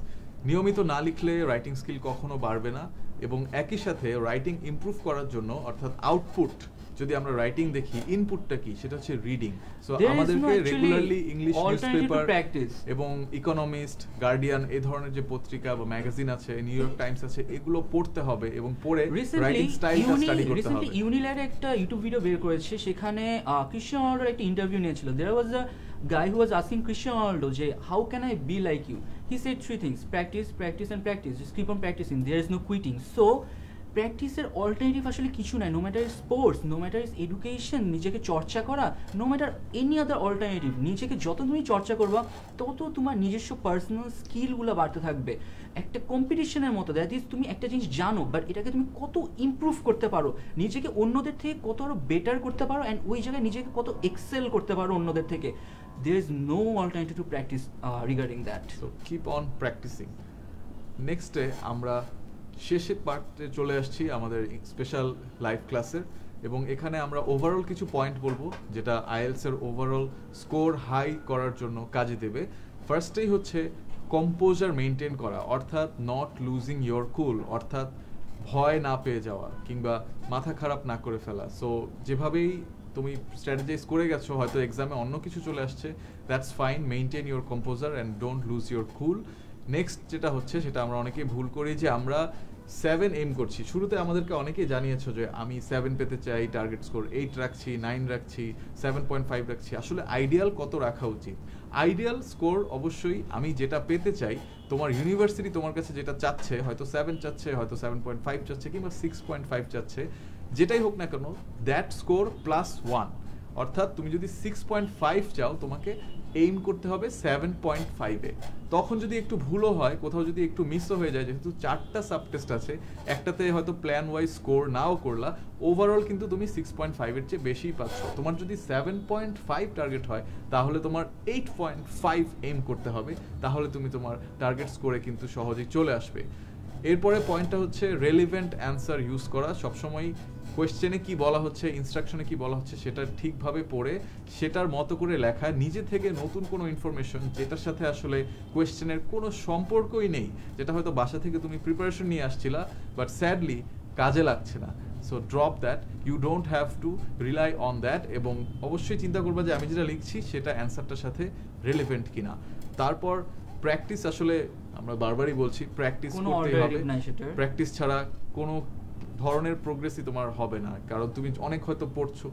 নিয়মিত না লিখলে রাইটিং স্কিল কখনো বাড়বে না, এবং একই সাথে রাইটিং ইমপ্রুভ করার জন্য, অর্থাৎ আউটপুট যদি আমরা রাইটিং দেখি, ইনপুটটা কি, সেটা হচ্ছে রিডিং। সো আমাদেরকে রেগুলারলি ইংলিশ নিউজপেপার এবং ইকোনমিস্ট, গার্ডিয়ান এই ধরনের যে পত্রিকা বা ম্যাগাজিন আছে, নিউ ইয়র্ক টাইমস আছে, এগুলো পড়তে হবে এবং পড়ে রাইটিং স্টাইলটা স্টাডি করতে হবে। ইউনিলার একটা ইউটিউব ভিডিও বের করেছে, সেখানে ক্রিশ্চিয়ানো রোনাল্ডোর একটা ইন্টারভিউ নিয়েছিল। দেয়ার ওয়াজ আ guy who was asking Cristiano Ronaldo, how can I be like you? He said 3 things: practice, practice and practice. Just keep on practicing. There is no quitting. So প্র্যাকটিসের অল্টারনেটিভ আসলে কিছু নাই। No matter sports, no matter education, নিজেকে চর্চা করা, no matter any other alternative, নিজেকে যত তুমি চর্চা করবা তত তোমার নিজস্ব পার্সোনাল স্কিলগুলো বাড়তে থাকবে। একটা কম্পিটিশনের মতো, দ্যাট ইজ তুমি একটা জিনিস জানো, বাট এটাকে তুমি কত ইমপ্রুভ করতে পারো, নিজেকে অন্যদের থেকে কত আরো বেটার করতে পারো, অ্যান্ড ওই জায়গায় নিজেকে কত এক্সেল করতে পারো অন্যদের থেকে। there is no alternative to practice regarding that. So keep on practicing. Next day আমরা শেষের পার্টে চলে আসছি আমাদের স্পেশাল লাইভ ক্লাসের, এবং এখানে আমরা ওভারঅল কিছু পয়েন্ট বলবো যেটা আইএলটিএস এর ওভারঅল স্কোর হাই করার জন্য কাজে দেবে। ফার্স্টেই হচ্ছে কম্পোজার মেনটেন করা, অর্থাৎ নট লুজিং ইয়োর কুল, অর্থাৎ ভয় না পেয়ে যাওয়া কিংবা মাথা খারাপ না করে ফেলা। সো যেভাবেই তুমি স্ট্র্যাটেজাইজ করে গেছো, হয়তো এক্সামে অন্য কিছু চলে আসছে, that's fine, maintain your composer and don't lose your cool. Next যেটা হচ্ছে, সেটা আমরা অনেকেই ভুল করি যে আমরা 7 এম করছি। শুরুতে আমাদেরকে অনেকেই জানিয়েছো যে আমি 7 পেতে চাই, টার্গেট স্কোর 8 রাখছি, 9 রাখছি, 7.5 রাখছি। আসলে আইডিয়াল কত রাখা উচিত? আইডিয়াল স্কোর অবশ্যই আমি যেটা পেতে চাই, তোমার ইউনিভার্সিটি তোমার কাছে যেটা চাচ্ছে, হয়তো 7 চাচ্ছে, হয়তো 7.5 চাচ্ছে, কিংবা 6.5 চাচ্ছে, যেটাই হোক না কেন, দ্যাট স্কোর +1। অর্থাৎ তুমি যদি 6.5 চাও, তোমাকে এইম করতে হবে 7.5-এ। তখন যদি একটু ভুলও হয়, কোথাও যদি একটু মিসও হয়ে যায়, যেহেতু 4টা সাবটেস্ট আছে, একটাতে হয়তো প্ল্যান ওয়াইজ স্কোর নাও করলা, ওভারঅল কিন্তু তুমি 6.5-এর চেয়ে বেশিই পাচ্ছ। তোমার যদি 7.5 টার্গেট হয়, তাহলে তোমার 8.5 এইম করতে হবে, তাহলে তুমি তোমার টার্গেট স্কোরে কিন্তু সহজেই চলে আসবে। এরপরে পয়েন্টটা হচ্ছে রেলিভেন্ট অ্যান্সার ইউজ করা। সবসময় কোয়েশ্চেনে কি বলা হচ্ছে, ইনস্ট্রাকশনে কি বলা হচ্ছে, সেটা ঠিকভাবে পড়ে সেটার মতো করে লেখা, নিজে থেকে নতুন কোনো ইনফরমেশন যেটার সাথে আসলে কোয়েশ্চেনের কোনো সম্পর্কই নেই, যেটা হয়তো বাসা থেকে তুমি প্রিপারেশন নিয়ে আসছিলা বাট স্যাডলি কাজে লাগছে না, so drop that, you don't have to rely on that. এবং অবশ্যই চিন্তা করবা যে আমি যেটা লিখছি সেটা অ্যান্সারটার সাথে রিলেভেন্ট কিনা। তারপর প্র্যাকটিস আসলে আমরা বারবারই বলছি প্র্যাকটিস কোনো করতেই হবে, alternative নাই সেটার। প্র্যাকটিস ছাড়া কোনো ধরনের প্রোগ্রেসই তোমার হবে না, কারণ তুমি অনেক হয়তো পড়ছো,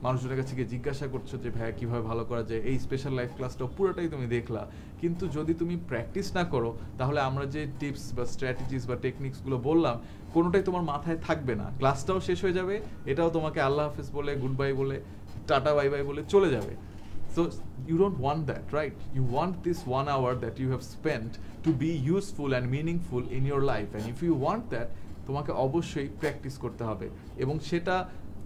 মানুষজনের কাছে গিয়ে জিজ্ঞাসা করছো যে ভাইয়া কিভাবে ভালো করা যায়, এই স্পেশাল লাইফ ক্লাসটা পুরোটাই তুমি দেখলা, কিন্তু যদি তুমি প্র্যাকটিস না করো তাহলে আমরা যে টিপস বা স্ট্র্যাটেজিস বা টেকনিক্সগুলো বললাম কোনোটাই তোমার মাথায় থাকবে না, ক্লাসটাও শেষ হয়ে যাবে, এটাও তোমাকে আল্লাহ হাফেজ বলে গুড বাই বলে টাটা বাই বাই বলে চলে যাবে। So you don't want that, right? You want this 1 hour that you have spent to be useful and meaningful in your life, and if you want that তোমাকে অবশ্যই প্র্যাকটিস করতে হবে এবং সেটা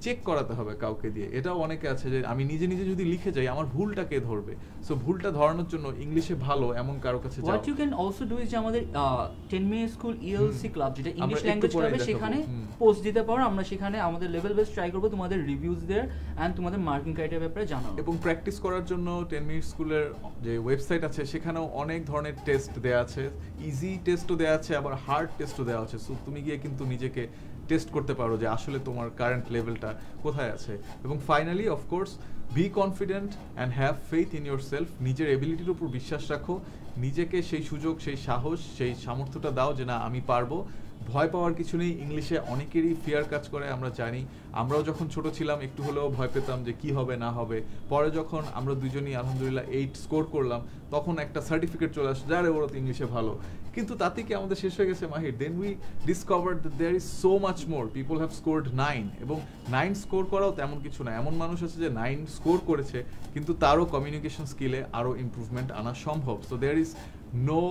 চেক করাতে হবে কাউকে দিয়ে। এটাও অনেকে আছে যে আমি নিজে নিজে যদি লিখে যাই আমার ভুলটা কে ধরবে, সো ভুলটা ধরানোর জন্য ইংলিশে ভালো এমন কারো কাছে যাও। What you can also do is যে আমাদের 10 minute school ELC ক্লাব যেটা ইংলিশ একটু ল্যাঙ্গুয়েজ পরেই ক্লাবে, দেখাবো। সেখানে পোস্ট দিতে পারো, আমরা সেখানে আমাদের লেভেল বেস ট্রাই করব তোমাদের রিভিউজ দেয়ার এন্ড তোমাদের মার্কিং ক্রাইটেরিয়া ব্যাপারে জানাবো। এবং প্র্যাকটিস করার জন্য 10 মিনিট স্কুলের যে ওয়েবসাইট আছে সেখানেও অনেক ধরনের টেস্ট দেয়া আছে, ইজি টেস্টও দেয়া আছে আবার হার্ড টেস্টও দেওয়া আছে, সো তুমি গিয়ে কিন্তু নিজেকে টেস্ট করতে পারো যে আসলে তোমার কারেন্ট লেভেলটা কোথায় আছে। এবং finally of course be confident and have faith in your self, নিজের এবিলিটির উপর বিশ্বাস রাখো, নিজেকে সেই সুযোগ সেই সাহস সেই সামর্থ্যটা দাও যে না আমি পারবো। ভয় পাওয়ার কিছু নেই, ইংলিশে অনেকেরই ফিয়ার কাজ করে, আমরা জানি, আমরাও যখন ছোট ছিলাম একটু হলেও ভয় পেতাম যে কি হবে না হবে, পরে যখন আমরা দুজনই আলহামদুলিল্লাহ 8 স্কোর করলাম তখন একটা সার্টিফিকেট চলে আসে যারে ওরা তো ইংলিশে ভালো, কিন্তু তাতে কি আমাদের শেষ হয়ে গেছে Mahir? Then we discovered that there is so much more, people have scored 9, এবং 9 স্কোর করাও তেমন কিছু না, এমন মানুষ আছে যে 9 স্কোর করেছে কিন্তু তারও কমিউনিকেশন স্কিলে আরও ইমপ্রুভমেন্ট আনা সম্ভব। So there is no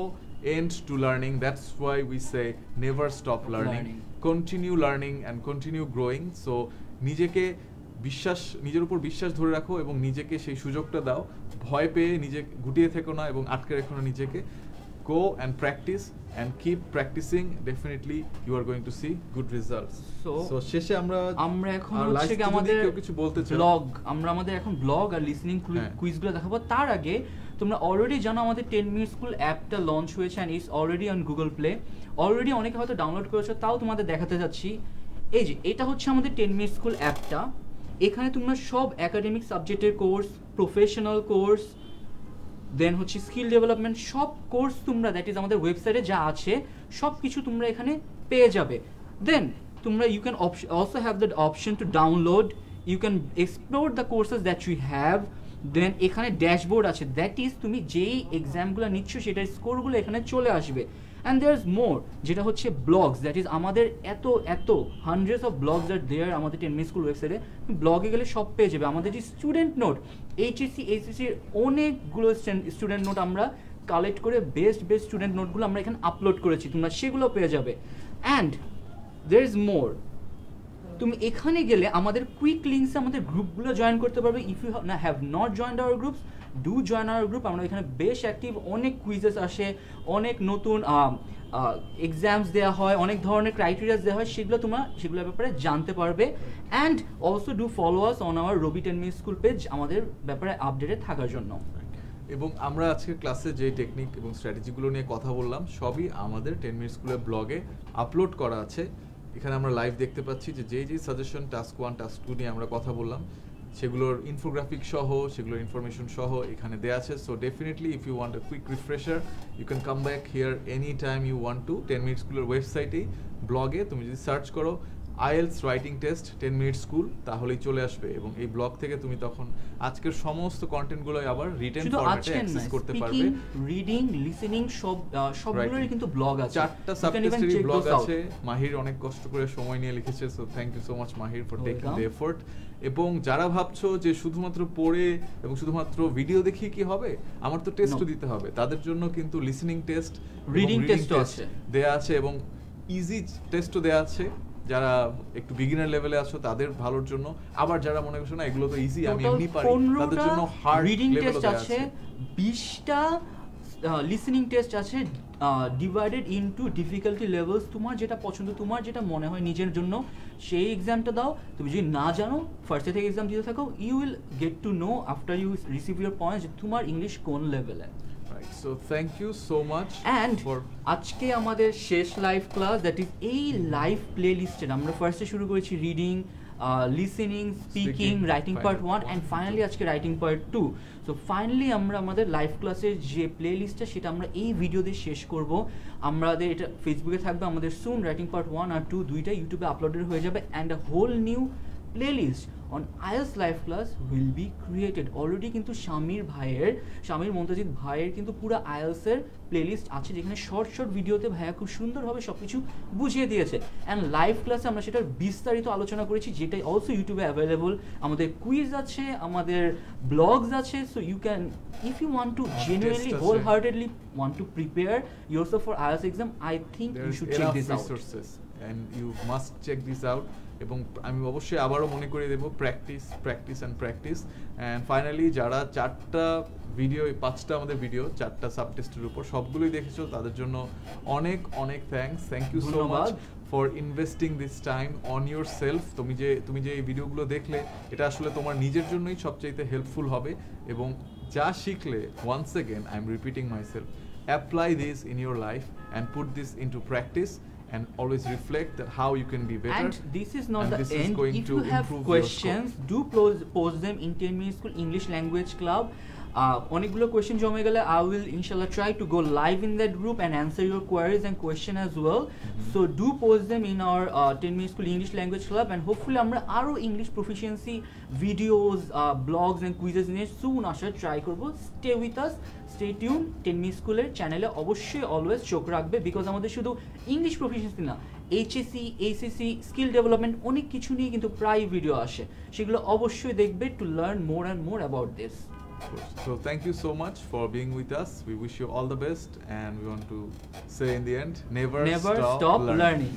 end to learning, that's why we say never stop learning. Continue learning and continue growing. So নিজেকে নিজের উপর বিশ্বাস ধরে রাখো এবং নিজেকে সেই সুযোগটা দাও, ভয় পেয়ে নিজে গুটিয়ে থেকো না এবং আটকে রেখো না নিজেকে। Go and practice and keep practicing, definitely you are going to see good results. So শেষে আমরা এখন হচ্ছে কি আমাদের কিছু বলতে চাই ব্লগ, আমরা আমাদের এখন ব্লগ আর লিসনিং কুইজগুলো দেখাবো। তার আগে তোমরা অলরেডি জানো আমাদের 10 মিনিট স্কুল অ্যাপটা লঞ্চ হয়েছে and it's already on Google Play, already অনেকে হয়তো ডাউনলোড করেছো, তাও তোমাদের দেখাতে যাচ্ছি। এই যে এটা হচ্ছে আমাদের 10 মিনিট স্কুল অ্যাপটা, এখানে তোমরা সব একাডেমিক সাবজেক্টের কোর্স, প্রফেশনাল কোর্স, দেন হচ্ছে স্কিল ডেভেলপমেন্ট, সব কোর্স তোমরা দ্যাট ইজ আমাদের ওয়েবসাইটে যা আছে সব কিছু তোমরা এখানে পেয়ে যাবে। দেন তোমরা you can also have the option to download, you can explore the courses that you have. Then এখানে ড্যাশবোর্ড আছে, দ্যাট ইজ তুমি যেই এক্সামগুলো নিচ্ছ সেটার স্কোরগুলো এখানে চলে আসবে। অ্যান্ড দেয়ার ইজ মোর, যেটা হচ্ছে ব্লগস, দ্যাট ইজ আমাদের এত হান্ড্রেডস অফ ব্লগস আর দেয়ার আমাদের 10 মিনিট স্কুল ওয়েবসাইটে, ব্লগে গেলে সব পেয়ে যাবে। আমাদের যে স্টুডেন্ট নোট, এইচএসসির অনেকগুলো স্টুডেন্ট নোট আমরা কালেক্ট করে বেস্ট স্টুডেন্ট নোটগুলো আমরা এখানে আপলোড করেছি, তোমরা সেগুলো পেয়ে যাবে। অ্যান্ড দেয়ার ইজ মোর, তুমি এখানে গেলে আমাদের কুইক লিঙ্কসে আমাদের গ্রুপগুলো জয়েন করতে পারবে। If you have not joined our groups, do join our group. আমরা এখানে বেশ অ্যাক্টিভ, অনেক কুইজেস আসে, অনেক নতুন এক্সামস দেওয়া হয়, অনেক ধরনের ক্রাইটেরিয়াস দেওয়া হয়, সেগুলোর ব্যাপারে জানতে পারবে। And also do follow us on our Robi 10 minute school page আমাদের ব্যাপারে আপডেটেড থাকার জন্য। এবং আমরা আজকের ক্লাসে যে টেকনিক এবং স্ট্র্যাটেজিগুলো নিয়ে কথা বললাম সবই আমাদের 10 মিনিট স্কুলের ব্লগে আপলোড করা আছে। এখানে আমরা লাইভ দেখতে পাচ্ছি যে যেই সাজেশন টাস্ক 1 টাস্ক 2 নিয়ে আমরা কথা বললাম সেগুলোর ইনফোগ্রাফিক সহ, সেগুলোর ইনফরমেশন সহ এখানে দেওয়া আছে। So definitely if you want a quick refresher you can come back here any time you want to. 10 minute স্কুলের ওয়েবসাইটেই ব্লগে তুমি যদি সার্চ করো IELTS writing test 10 minute school তাহলেই চলে আসবে, এবং এই ব্লগ থেকে তুমি তখন আজকের সমস্ত কন্টেন্টগুলো আবার রিটেন ফরম্যাটে অ্যাক্সেস করতে পারবে। রিডিং, লিসেনিং সবগুলোরই কিন্তু ব্লগ আছে, 4টা সাবটেক্সটেরই ব্লগ আছে। মাহির অনেক কষ্ট করে সময় নিয়ে লিখেছে, so thank you so much Mahir for taking the effort. এবং যারা ভাবছো যে শুধুমাত্র পড়ে এবং শুধুমাত্র ভিডিও দেখি কি হবে, আমার তো টেস্টও দিতে হবে, তাদের জন্য কিন্তু লিসেনিং টেস্ট, রিডিং টেস্টও আছে দেয়া আছে এবং ইজি টেস্টও দেয়া আছে যারা একটু বিগিনার লেভেলে আছো তাদের ভালোর জন্য। আবার যারা মনে করছো না এগুলো তো ইজি আমি এমনি পারি, তাদের জন্য হার্ড রিডিং টেস্ট আছে, 20টা লিসেনিং টেস্ট আছে ডিভাইডেড ইনটু ডিফিকাল্টি লেভেলস। তোমার যেটা পছন্দ, তোমার যেটা মনে হয় নিজের জন্য সেই এক্সামটা দাও। তুমি যদি না জানো ফার্স্টে থেকে এক্সাম দিতে থাকো, you will get to know after you receive your points যে তোমার ইংলিশ কোন লেভেলে। So thank you so much. And আজকে আমাদের শেষ লাইভ ক্লাস, দ্যাট ইজ এই লাইভ প্লে লিস্টেড আমরা ফার্স্টে শুরু করেছি reading, listening, speaking, Speaking, writing part final 1 one, and two. Finally আজকে রাইটিং পার্ট 2। সো ফাইনালি আমরা আমাদের লাইভ ক্লাসের যে প্লে লিস্টটা সেটা আমরা এই ভিডিও দিয়ে শেষ করব। আমাদের এটা ফেসবুকে থাকবে, আমাদের সুন রাইটিং পার্ট 1 আর 2 দুইটা ইউটিউবে আপলোডেড হয়ে যাবে, and a whole new playlist on IELTS live class will be created. Already কিন্তু শামির মুনতাজিদ ভাইয়ের কিন্তু পুরো IELTS এর প্লেলিস্ট আছে, যেখানে শর্ট ভিডিওতে ভাইয়া খুব সুন্দরভাবে সব কিছু বুঝিয়ে দিয়েছে, অ্যান্ড লাইভ ক্লাসে আমরা সেটার বিস্তারিত আলোচনা করেছি, যেটা অলসো ইউটিউবে অ্যাভেলেবল। আমাদের কুইজ আছে, আমাদের ব্লগস আছে, so you can, if you want to genuinely wholeheartedly want to prepare yourself for IELTS exam, I think you should check this out. Resources and you must check this out. এবং আমি অবশ্যই আবারও মনে করে দেবো, প্র্যাকটিস অ্যান্ড ফাইনালি যারা 4টা ভিডিও, 5টা আমাদের ভিডিও 4টা সাবটেস্টের উপর সবগুলোই দেখেছো, তাদের জন্য অনেক thank you so much for investing this time on yourself. তুমি যে এই ভিডিওগুলো দেখলে, এটা আসলে তোমার নিজের জন্যই সবচাইতে হেল্পফুল হবে। এবং যা শিখলে, once again I am repeating myself, apply this in your life and put this into practice and always reflect that how you can be better. And this is not and the this end. is going If to you have improve questions, do post them in 10 Minute School English Language Club. অনেকগুলো কোয়েশ্চেন জমে গেলে I will inshallah try to go live in that group and answer your queries and question as well. So do post them in our 10 Minute School English Language Club, and hopefully আমরা আরো English proficiency videos, blogs and quizzes নিয়ে সুন আসার ট্রাই করব। Stay with us, stay tune. 10 Minute স্কুলের চ্যানেলে অবশ্যই অলওয়েজ চোখ রাখবে, বিকজ আমাদের শুধু ইংলিশ প্রফিসিয়েন্সি না, HSC, ACC, স্কিল ডেভেলপমেন্ট অনেক কিছু নিয়ে কিন্তু প্রায় ভিডিও আসে, সেগুলো অবশ্যই দেখবে to learn more and more about this. So thank you so much for being with us. We wish you all the best, and we want to say in the end, never stop learning.